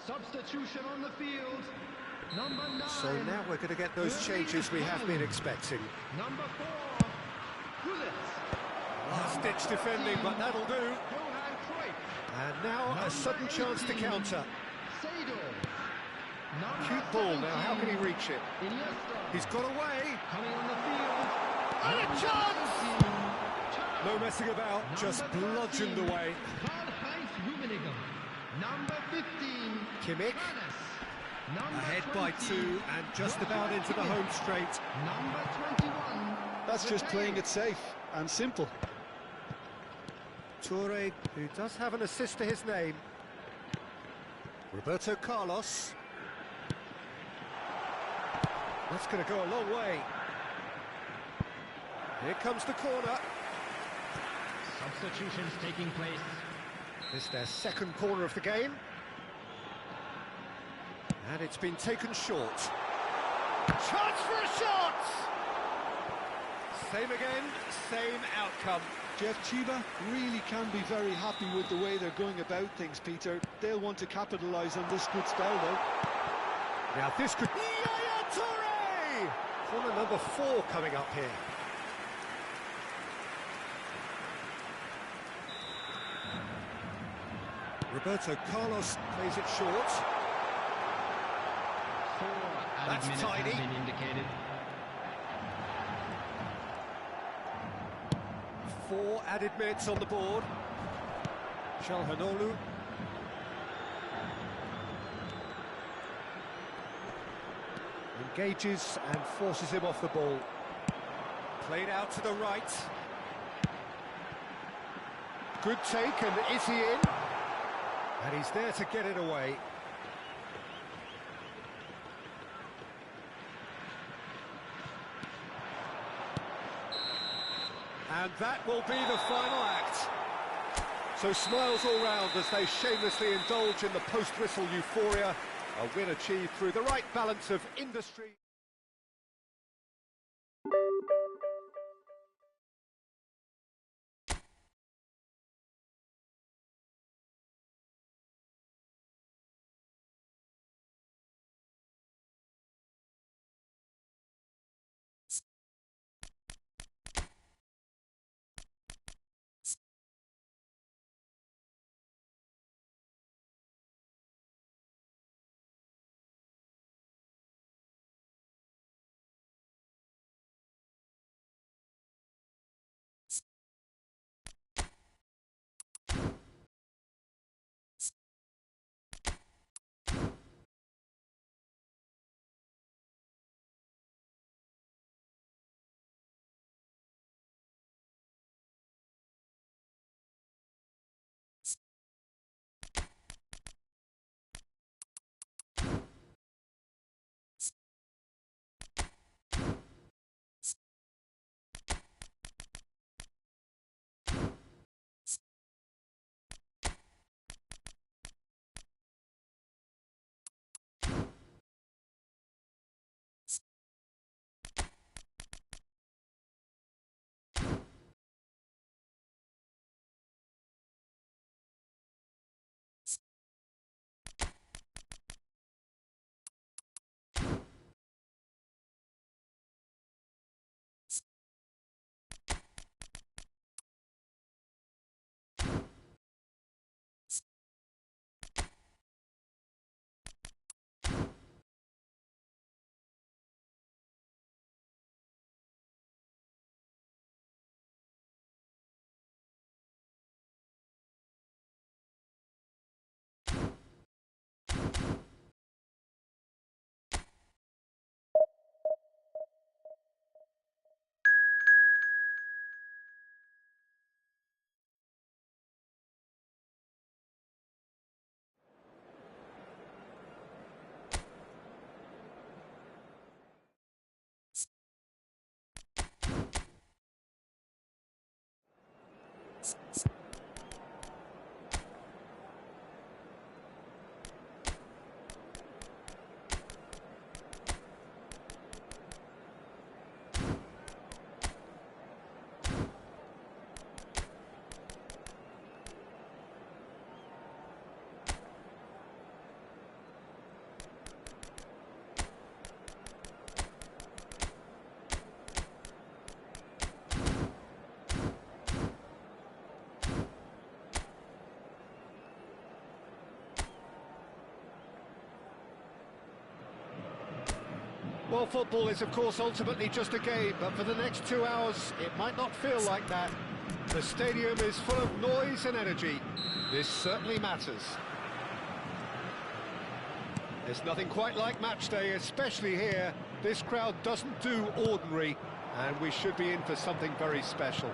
Substitution on the field. Number 9. So now we're going to get those changes we have been expecting. Number 4. Last-ditch defending, but that'll do. And now a sudden chance to counter. Cute ball now, how can he reach it? He's got away. Coming on the field. And a chance! No messing about, just bludgeoned away. Number 15. Kimmich. Ahead by 2 and just about into the home straight. Number 21. That's just playing it safe and simple. Toure, who does have an assist to his name. Roberto Carlos. That's going to go a long way. Here comes the corner. Substitutions taking place. It's their second corner of the game. And it's been taken short. Chance for a shot! Same again, same outcome. Jeff, Chiba really can be very happy with the way they're going about things, Peter. They'll want to capitalise on this good spell, though. Now this could... Yaya Toure! Corner number 4 coming up here. Roberto Carlos plays it short. 4 That's minutes tidy. has been indicated. 4 added minutes on the board. Çalhanoğlu. Engages and forces him off the ball. Played out to the right. Good take, and is he in? And he's there to get it away. And that will be the final act. So smiles all round as they shamelessly indulge in the post-whistle euphoria. A win achieved through the right balance of industry. Well, football is, of course, ultimately just a game, but for the next 2 hours, it might not feel like that. The stadium is full of noise and energy. This certainly matters. There's nothing quite like match day, especially here. This crowd doesn't do ordinary, and we should be in for something very special.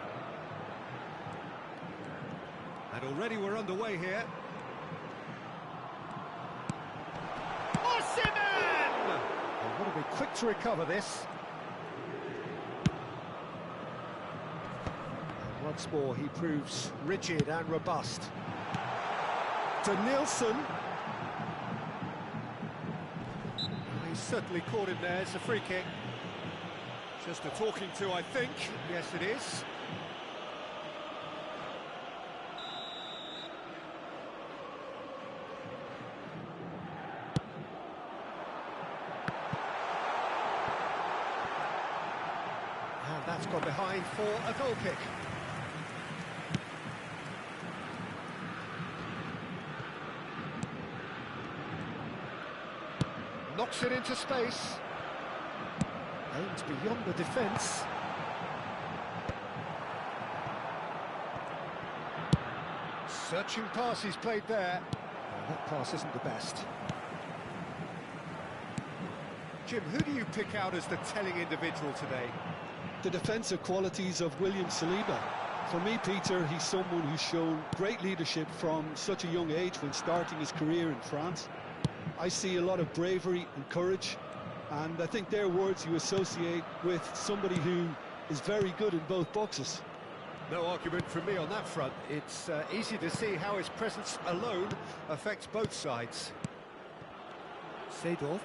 And already we're underway here. Got to be quick to recover this. And once more, he proves rigid and robust. To Nielsen. He's certainly caught him there. It's a free kick. Just a talking to, I think. Yes, it is. That's gone behind for a goal kick. Knocks it into space. Aims beyond the defence. Searching pass he's played there. That pass isn't the best. Jim, who do you pick out as the telling individual today? The defensive qualities of William Saliba. For me, Peter, he's someone who's shown great leadership from such a young age when starting his career in France. I see a lot of bravery and courage, and I think they're words you associate with somebody who is very good in both boxes. No argument from me on that front. It's easy to see how his presence alone affects both sides. Seedorf.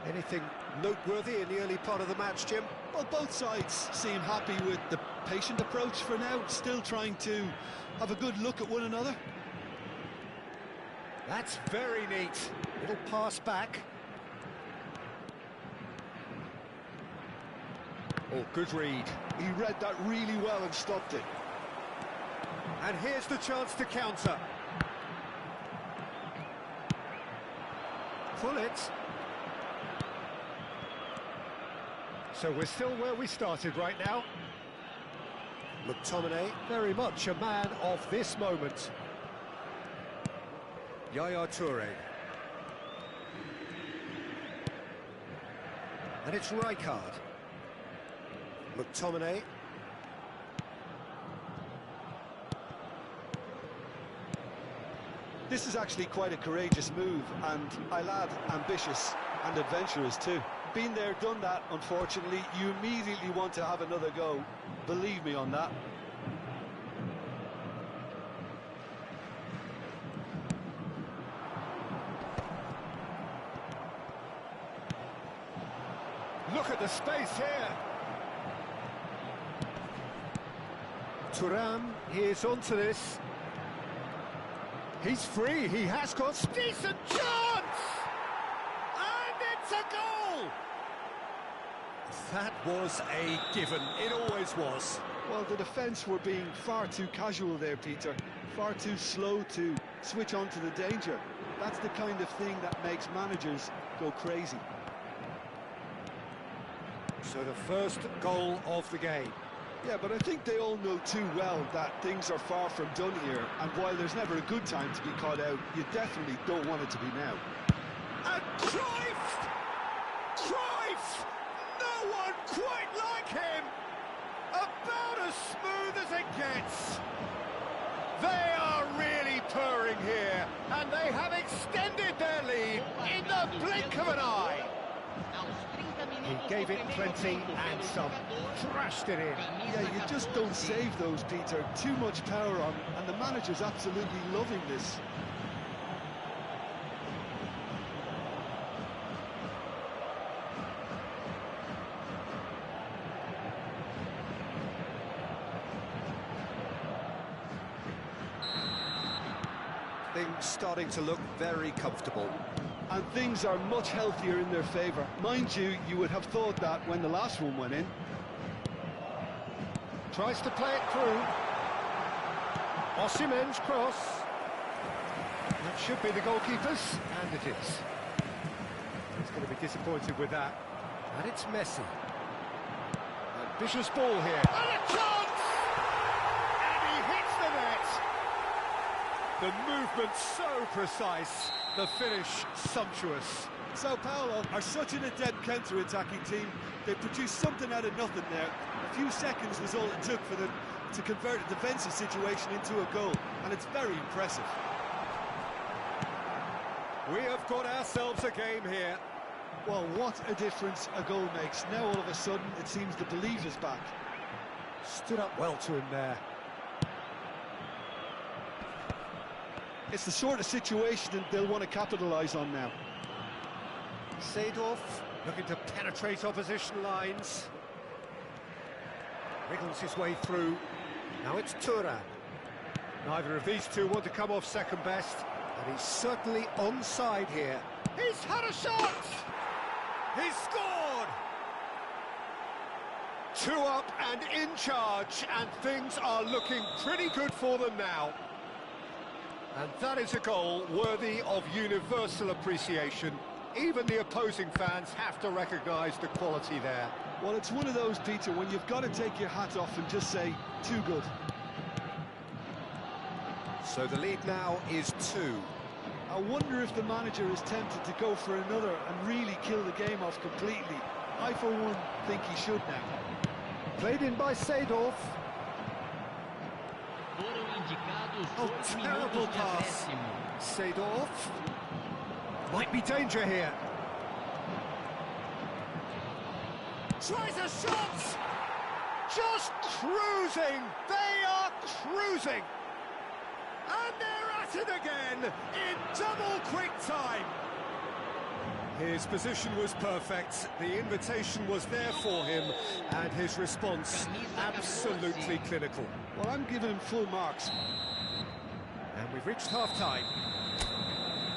Anything noteworthy in the early part of the match, Jim? Well, both sides seem happy with the patient approach for now, still trying to have a good look at one another. That's very neat. Little pass back. Oh, good read. He read that really well and stopped it. And here's the chance to counter. Pull it. So we're still where we started right now. McTominay, very much a man of this moment. Yaya Toure. And it's Rijkaard. McTominay. This is actually quite a courageous move, and I'll add ambitious and adventurous too. Been there, done that, unfortunately. You immediately want to have another go. Believe me on that. Look at the space here. Thuram, here's onto this. He's free, he has got decent chance! And it's a goal! That was a given, it always was. Well, the defence were being far too casual there, Peter. Far too slow to switch on to the danger. That's the kind of thing that makes managers go crazy. So the first goal of the game. Yeah, but I think they all know too well that things are far from done here, and while there's never a good time to be caught out, you definitely don't want it to be now. And Cruyff! Cruyff! No one quite like him! About as smooth as it gets. They are really purring here, and they have extended their lead in the blink of an eye. He gave it plenty and some, thrashed it in. Yeah, you just don't save those, Peter. Too much power on, and the manager's absolutely loving this. Things starting to look very comfortable. And things are much healthier in their favour. Mind you, you would have thought that when the last one went in. Tries to play it through. Osimhen's cross. That should be the goalkeeper's, and it is. He's going to be disappointed with that. And it's Messi. Ambitious ball here. And a chance! And he hits the net! The movement so precise, the finish sumptuous. Sao Paulo are such an adept counter-attacking team. They produced something out of nothing there. A few seconds was all it took for them to convert a defensive situation into a goal, and it's very impressive. We have got ourselves a game here. Well, what a difference a goal makes. Now all of a sudden it seems the belief is back. Stood up well to him there. It's the sort of situation that they'll want to capitalise on now. Seedorf looking to penetrate opposition lines. Wriggles his way through. Now it's Thuram. Neither of these two want to come off second best, and he's certainly onside here. He's had a shot! He's scored! 2 up and in charge, and things are looking pretty good for them now. And that is a goal worthy of universal appreciation. Even the opposing fans have to recognise the quality there. Well, it's one of those, Peter, when you've got to take your hat off and just say, too good. So the lead now is 2. I wonder if the manager is tempted to go for another and really kill the game off completely. I, for one, think he should now. Played in by Seedorf. Oh, terrible pass. Seedorf. Might be danger here. Tries a shot! Just cruising! They are cruising! And they're at it again in double quick time. His position was perfect, the invitation was there for him, and his response absolutely clinical. Well, I'm giving him full marks. And we've reached half-time.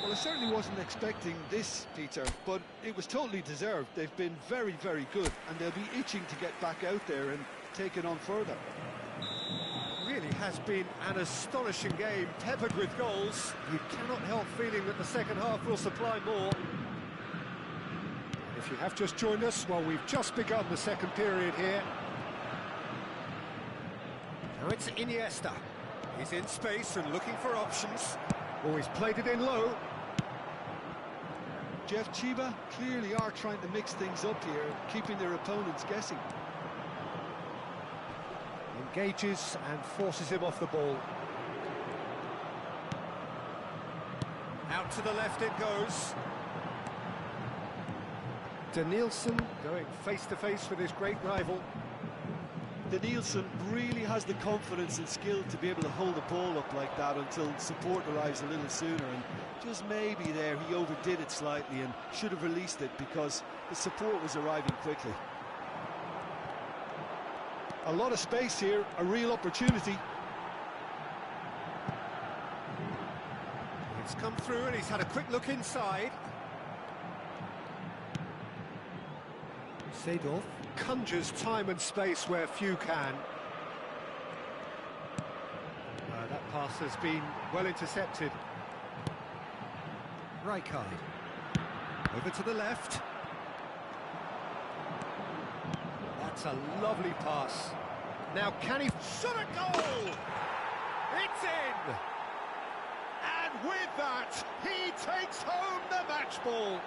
Well, I certainly wasn't expecting this, Peter, but it was totally deserved. They've been very, very good, and they'll be itching to get back out there and take it on further. Really has been an astonishing game, peppered with goals. You cannot help feeling that the second half will supply more. If you have just joined us, well, we've just begun the second period here. Now it's Iniesta. He's in space and looking for options. Always played it in low. Jeff Chiba clearly are trying to mix things up here, keeping their opponents guessing. Engages and forces him off the ball. Out to the left it goes. Danielson going face-to-face with his great rival. Danielson really has the confidence and skill to be able to hold the ball up like that until support arrives a little sooner, and just maybe there he overdid it slightly and should have released it because the support was arriving quickly. A lot of space here, a real opportunity. It's come through and he's had a quick look inside. Seedorf conjures time and space where few can. That pass has been well intercepted. Rijkaard. Over to the left. That's a lovely pass. Now can he shot a goal? It's in! And with that, he takes home the match ball.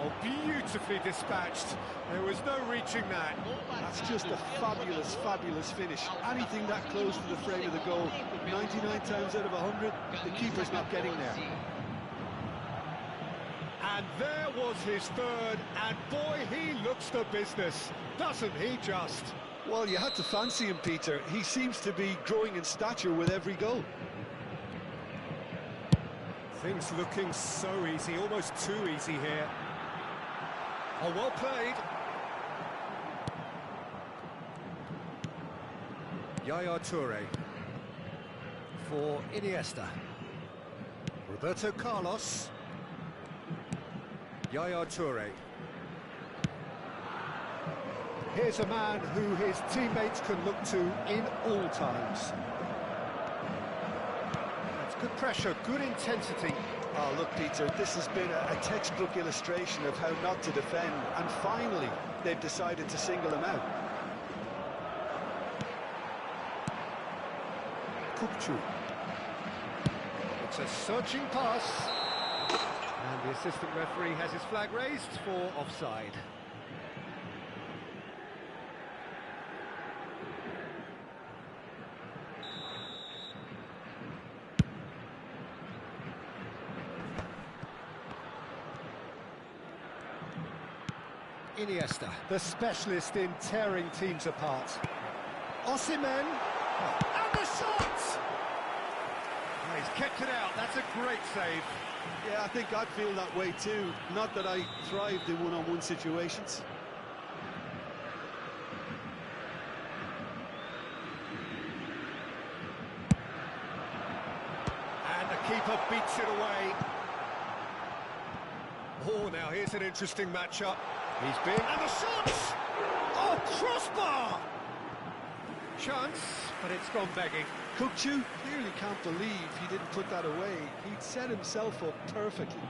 Oh, beautifully dispatched. There was no reaching that. That's just a fabulous, fabulous finish. Anything that close to the frame of the goal, 99 times out of 100, the keeper's not getting there. And there was his third, and boy, he looks the business, doesn't he just? Well, you had to fancy him, Peter. He seems to be growing in stature with every goal. Things looking so easy, almost too easy here. Oh, well played. Yaya Toure for Iniesta. Roberto Carlos. Yaya Toure. Here's a man who his teammates can look to in all times. That's good pressure, good intensity. Oh, look, Peter, this has been a textbook illustration of how not to defend, and finally they've decided to single him out. Kukçu. It's a searching pass. And the assistant referee has his flag raised for offside. Iniesta, the specialist in tearing teams apart. Osimhen, and the shot! Oh, he's kept it out, that's a great save. Yeah, I think I'd feel that way too. Not that I thrived in one-on-one situations. And the keeper beats it away. Oh, now here's an interesting matchup. He's been... And the shots! Oh, crossbar! Chance, but it's gone begging. Kukçu clearly can't believe he didn't put that away. He'd set himself up perfectly.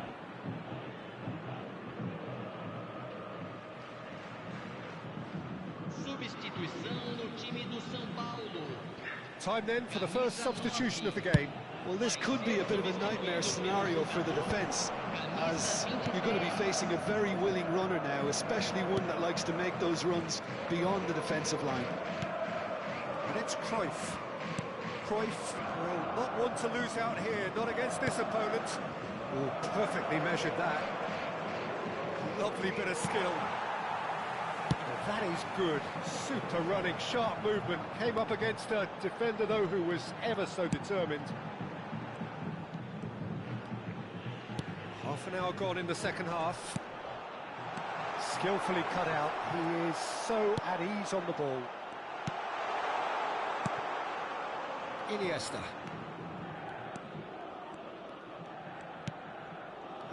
Substituição no time do São Paulo. Time then for the first substitution of the game. Well, this could be a bit of a nightmare scenario for the defence, as you're going to be facing a very willing runner now, especially one that likes to make those runs beyond the defensive line. And it's Cruyff. Cruyff will not want to lose out here, not against this opponent. Oh, perfectly measured that. Lovely bit of skill. Oh, that is good. Super running, sharp movement. Came up against a defender, though, who was ever so determined. Half an hour gone in the second half. Skillfully cut out. He is so at ease on the ball. Iniesta.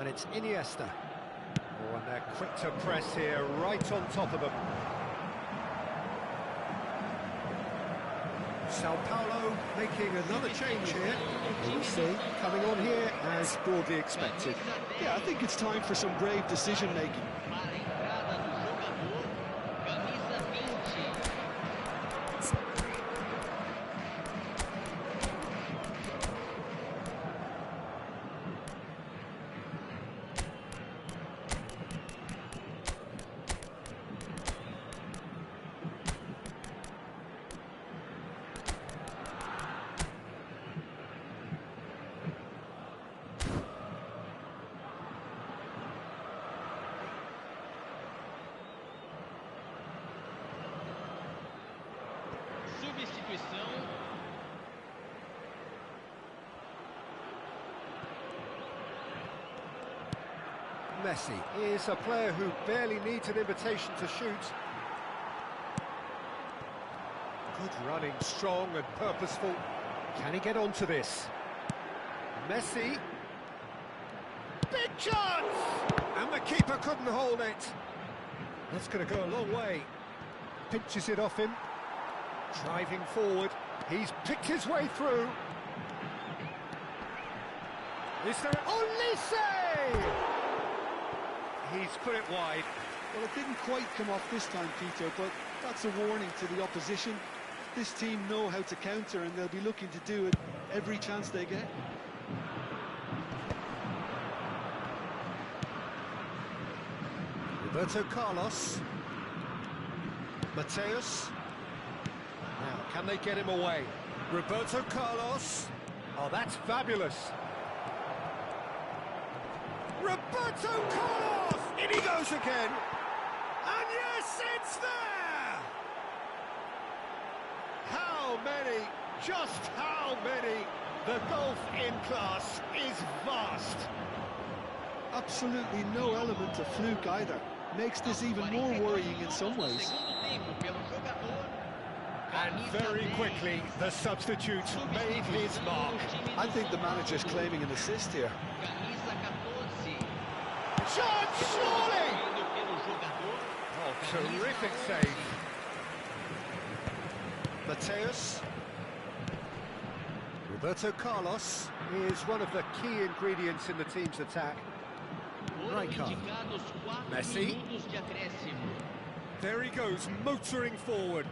And it's Iniesta. Oh, and they're quick to press here, right on top of them. Sao Paulo making another change here. We'll see, coming on here as broadly expected. Yeah, I think it's time for some brave decision-making. Para a entrada do jogador, camisa 20. Substituição. Messi is a player who barely needs an invitation to shoot. Good running, strong and purposeful. Can he get onto this? Messi. Big chance! And the keeper couldn't hold it. That's going to go a long way. Pinches it off him. Driving forward. He's picked his way through. Is there... Olise! He's put it wide. Well, it didn't quite come off this time, Peter, but that's a warning to the opposition. This team know how to counter, and they'll be looking to do it every chance they get. Roberto Carlos. Mateus. Now, can they get him away? Roberto Carlos. Oh, that's fabulous. Roberto Carlos! In he goes again. And yes, it's there! How many, just how many? The gulf in class is vast. Absolutely no element of fluke either. Makes this even more worrying in some ways. And very quickly, the substitute made his mark. I think the manager's claiming an assist here. Shot, surely! Oh, terrific save. Mateus. Roberto Carlos is one of the key ingredients in the team's attack. Rijkaard. Messi. There he goes, motoring forward.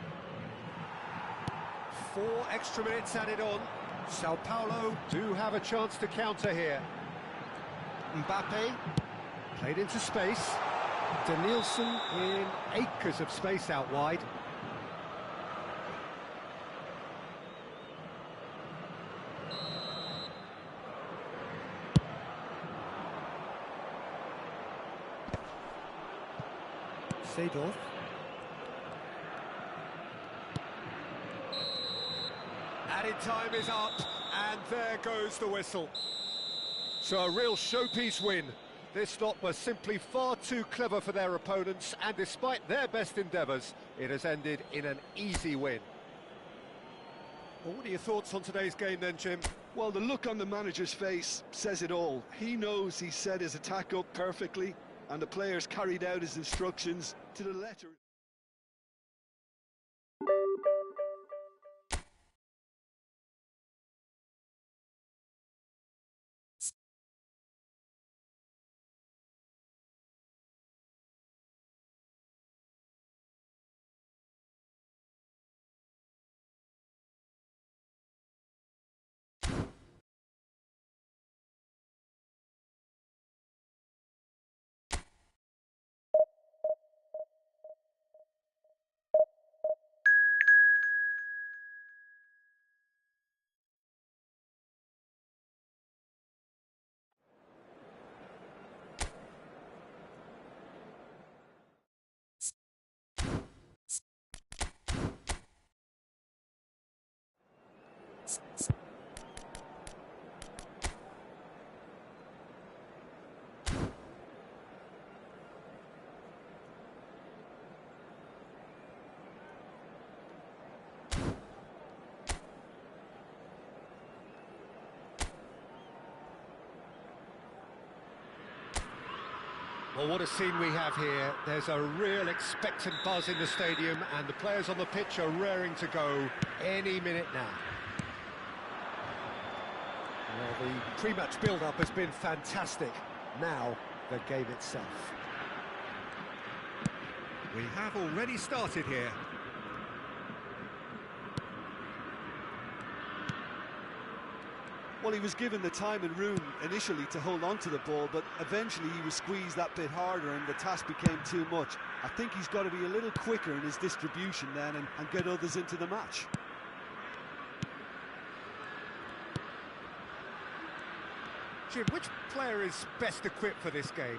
4 extra minutes added on. Sao Paulo do have a chance to counter here. Mbappe played into space. Danielson in acres of space out wide. Seedorf. Added time is up, and there goes the whistle. So a real showpiece win. This lot was simply far too clever for their opponents, and despite their best endeavours, it has ended in an easy win. Well, what are your thoughts on today's game then, Jim? Well, the look on the manager's face says it all. He knows he set his attack up perfectly, and the players carried out his instructions to the letter. Well, what a scene we have here. There's a real expectant buzz in the stadium, and the players on the pitch are raring to go any minute now. Well, the pre-match build-up has been fantastic. Now, the game itself. We have already started here. Well, he was given the time and room initially to hold on to the ball, but eventually he was squeezed that bit harder and the task became too much. I think he's got to be a little quicker in his distribution then and get others into the match. Jim, which player is best equipped for this game?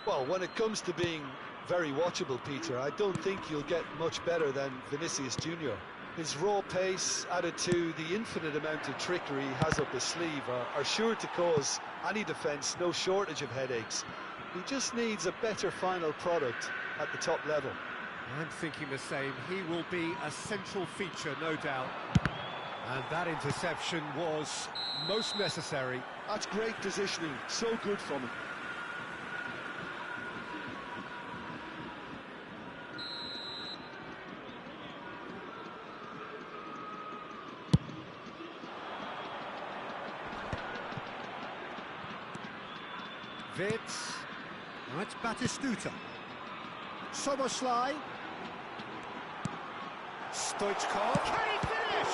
Well, when it comes to being very watchable, Peter, I don't think you'll get much better than Vinicius Junior. His raw pace, added to the infinite amount of trickery he has up his sleeve, are sure to cause any defence no shortage of headaches. He just needs a better final product at the top level. I'm thinking the same. He will be a central feature, no doubt. And that interception was most necessary. That's great positioning, so good from him. Vitz. Now it's Batistuta. Soboslai. Stoichkov. Can he finish?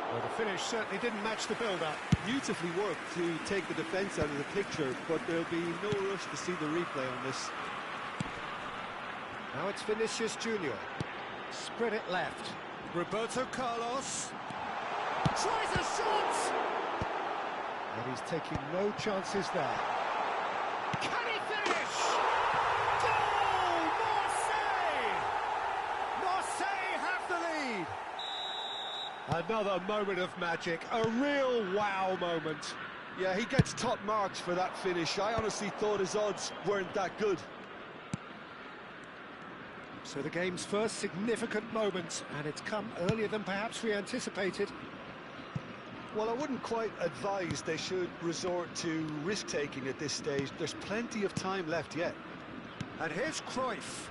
Well, the finish certainly didn't match the build-up. Beautifully worked to take the defence out of the picture, but there'll be no rush to see the replay on this. Now it's Vinicius Junior. Spread it left. Roberto Carlos. Tries a shot! And he's taking no chances there. Can he finish? Goal! Marseille! Marseille have the lead. Another moment of magic, a real wow moment. Yeah, he gets top marks for that finish. I honestly thought his odds weren't that good. So the game's first significant moment, and it's come earlier than perhaps we anticipated. Well, I wouldn't quite advise they should resort to risk-taking at this stage. There's plenty of time left yet. And here's Cruyff.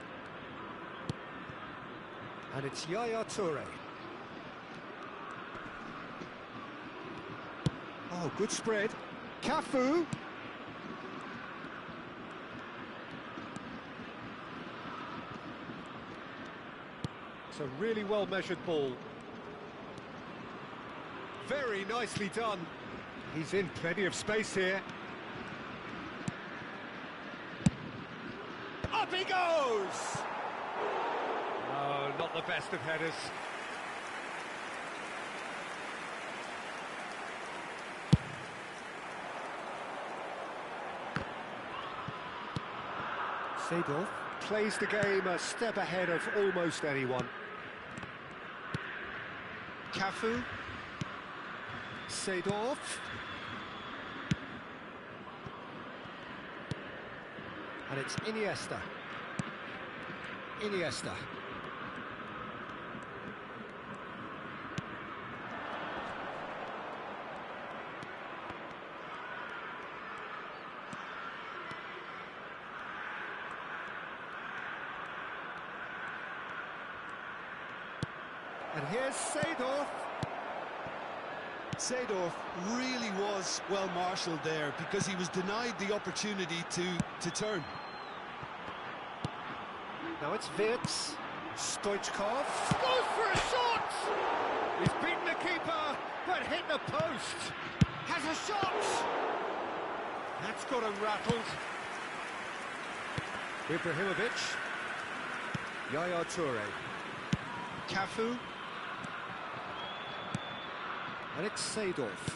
And it's Yaya Toure. Oh, good spread. Cafu. It's a really well-measured ball. Very nicely done. He's in plenty of space here. Up he goes! Oh, not the best of headers. Seedorf plays the game a step ahead of almost anyone. Cafu. Seedorf. And it's Iniesta. Iniesta. And here's Seedorf. Seedorf really was well marshalled there because he was denied the opportunity to turn. Now it's Wirtz. Stoichkov goes for a shot! He's beaten the keeper, but hit the post. Has a shot! That's got him rattled. Ibrahimovic. Yaya Toure. Cafu. And it's Seedorf.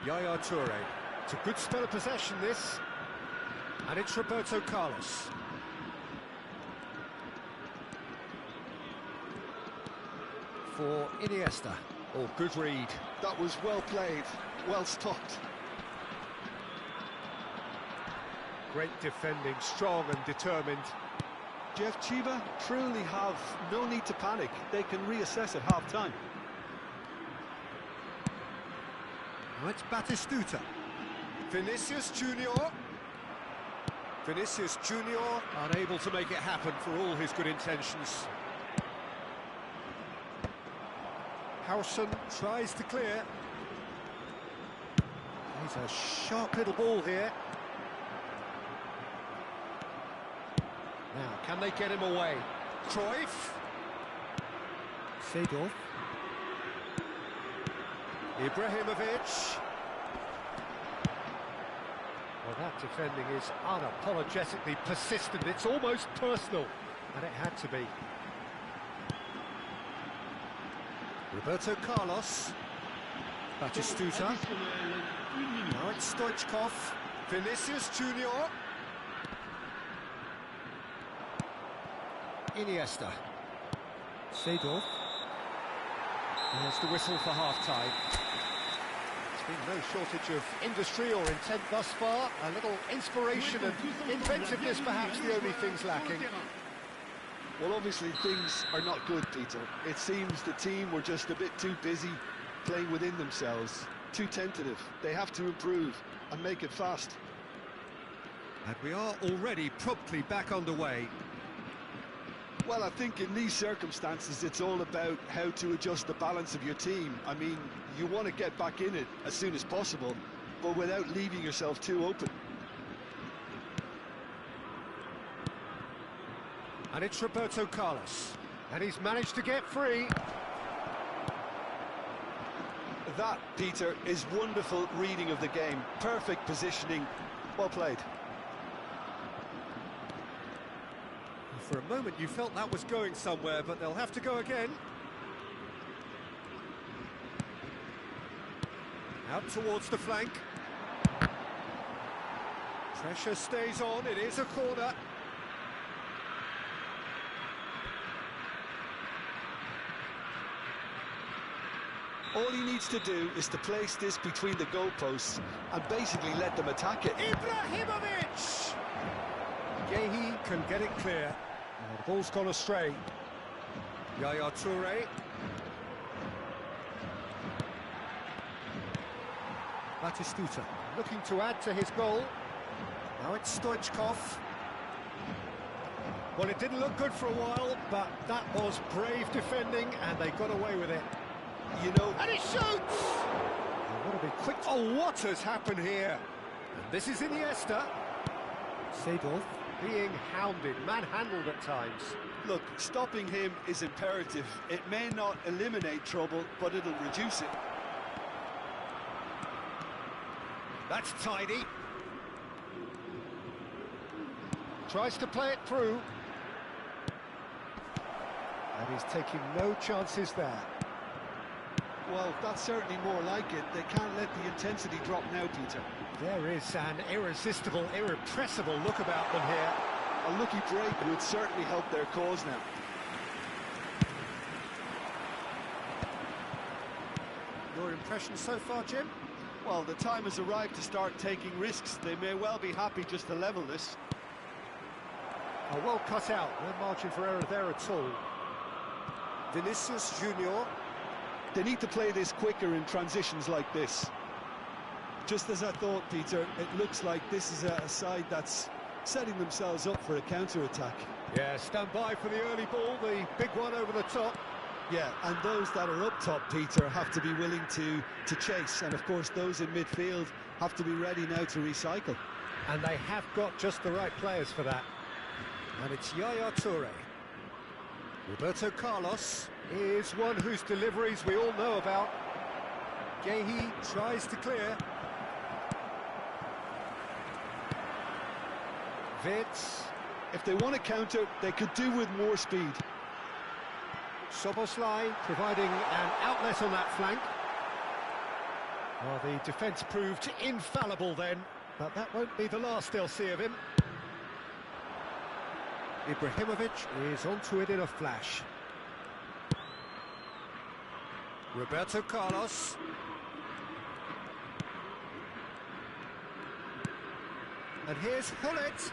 Yaya Toure. It's a good spell of possession, this. And it's Roberto Carlos. For Iniesta. Oh, good read. That was well played, well stopped. Great defending, strong and determined. Jeff Chiba truly have no need to panic. They can reassess at half-time. Now it's Batistuta. Vinicius Junior. Vinicius Junior unable to make it happen for all his good intentions. Howson tries to clear. He's a sharp little ball here. Now, can they get him away? Cruyff. Seedorf. Ibrahimovic. Well, that defending is unapologetically persistent. It's almost personal, and it had to be. Roberto Carlos. Batistuta. Now it's Stoichkov. Vinicius Junior. Iniesta. Seedorf. There's the whistle for half-time. There's been no shortage of industry or intent thus far. A little inspiration and inventiveness, perhaps the only things lacking. Well, obviously things are not good, Peter. It seems the team were just a bit too busy playing within themselves, too tentative. They have to improve and make it fast. And we are already promptly back underway. Well, I think in these circumstances it's all about how to adjust the balance of your team. I mean, you want to get back in it as soon as possible, but without leaving yourself too open. And it's Roberto Carlos. And he's managed to get free. That, Peter, is wonderful reading of the game. Perfect positioning. Well played. For a moment you felt that was going somewhere, but they'll have to go again. Out towards the flank. Pressure stays on, it is a corner. All he needs to do is to place this between the goalposts and basically let them attack it. Ibrahimovic! Gehi can get it clear. Oh, the ball's gone astray. Yaya Toure. Batistuta looking to add to his goal. Now it's Stoichkov. Well, it didn't look good for a while, but that was brave defending, and they got away with it. You know... And he shoots! Oh, what a big quick... Oh, what has happened here? And this is Iniesta. Seedorf being hounded, manhandled at times. Look, stopping him is imperative. It may not eliminate trouble, but it'll reduce it. That's tidy. Tries to play it through. And he's taking no chances there. Well, that's certainly more like it. They can't let the intensity drop now, Peter. There is an irresistible, irrepressible look about them here. A lucky break would certainly help their cause now. Your impression so far, Jim? Well, the time has arrived to start taking risks. They may well be happy just to level this. Oh, well cut out. No margin for error there at all. Vinicius Junior. They need to play this quicker in transitions like this. Just as I thought, Peter, it looks like this is a side that's setting themselves up for a counter-attack. Yeah, stand by for the early ball, the big one over the top. Yeah, and those that are up top, Peter, have to be willing to chase. And, of course, those in midfield have to be ready now to recycle. And they have got just the right players for that. And it's Yaya Toure. Roberto Carlos is one whose deliveries we all know about. Gehi tries to clear. Vitz. If they want to counter, they could do with more speed. Soboslai providing an outlet on that flank. Well, the defence proved infallible then, but that won't be the last they'll see of him. Ibrahimovic is onto it in a flash. Roberto Carlos. And here's Hullet.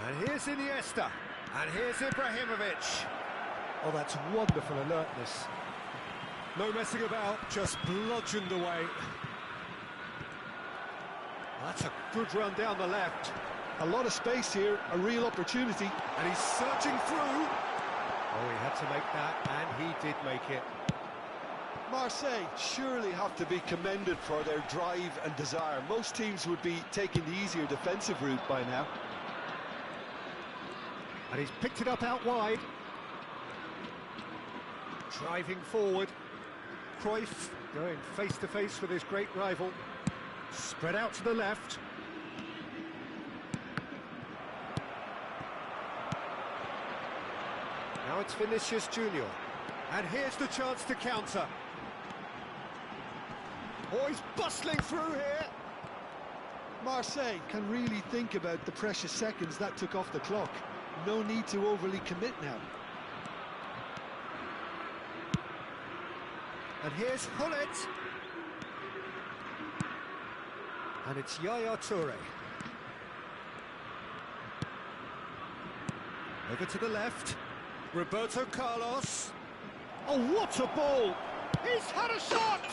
And here's Iniesta. And here's Ibrahimovic. Oh, that's wonderful alertness. No messing about, just bludgeoned away. That's a good run down the left. A lot of space here, a real opportunity. And he's searching through. Oh, he had to make that, and he did make it. Marseille surely have to be commended for their drive and desire. Most teams would be taking the easier defensive route by now. And he's picked it up out wide. Driving forward. Cruyff going face-to-face with his great rival. Spread out to the left. Now it's Vinicius Junior. And here's the chance to counter. Oh, he's bustling through here. Marseille can really think about the precious seconds that took off the clock. No need to overly commit now. And here's Hullet. And it's Yaya Toure. Over to the left. Roberto Carlos. Oh, what a ball! He's had a shot!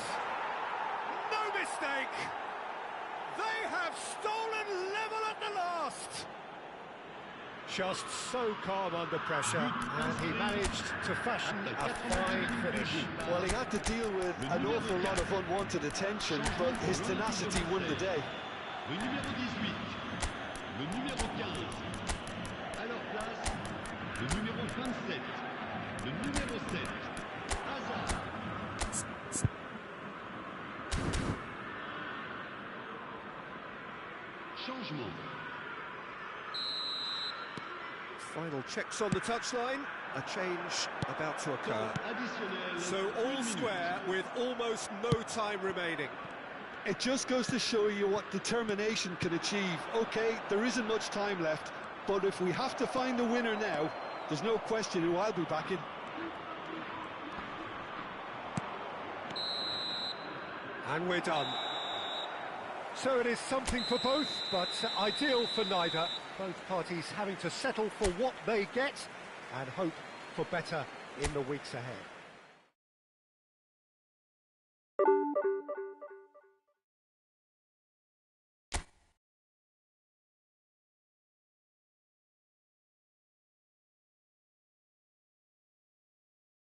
No mistake! They have stolen level at the last! Just so calm under pressure, and he managed to fashion a fine finish. Well, he had to deal with an awful lot of unwanted attention, but his tenacity won the day. Le numéro 18, le numéro 15, à leur place, le numéro 27, le numéro 7, Hazard. Changement. Final checks on the touchline. a change about to occur. Temps additionnel. So Une all minute. square with almost no time remaining. It just goes to show you what determination can achieve. OK, there isn't much time left, but if we have to find a winner now, there's no question who I'll be backing. And we're done. So it is something for both, but ideal for neither. Both parties having to settle for what they get and hope for better in the weeks ahead.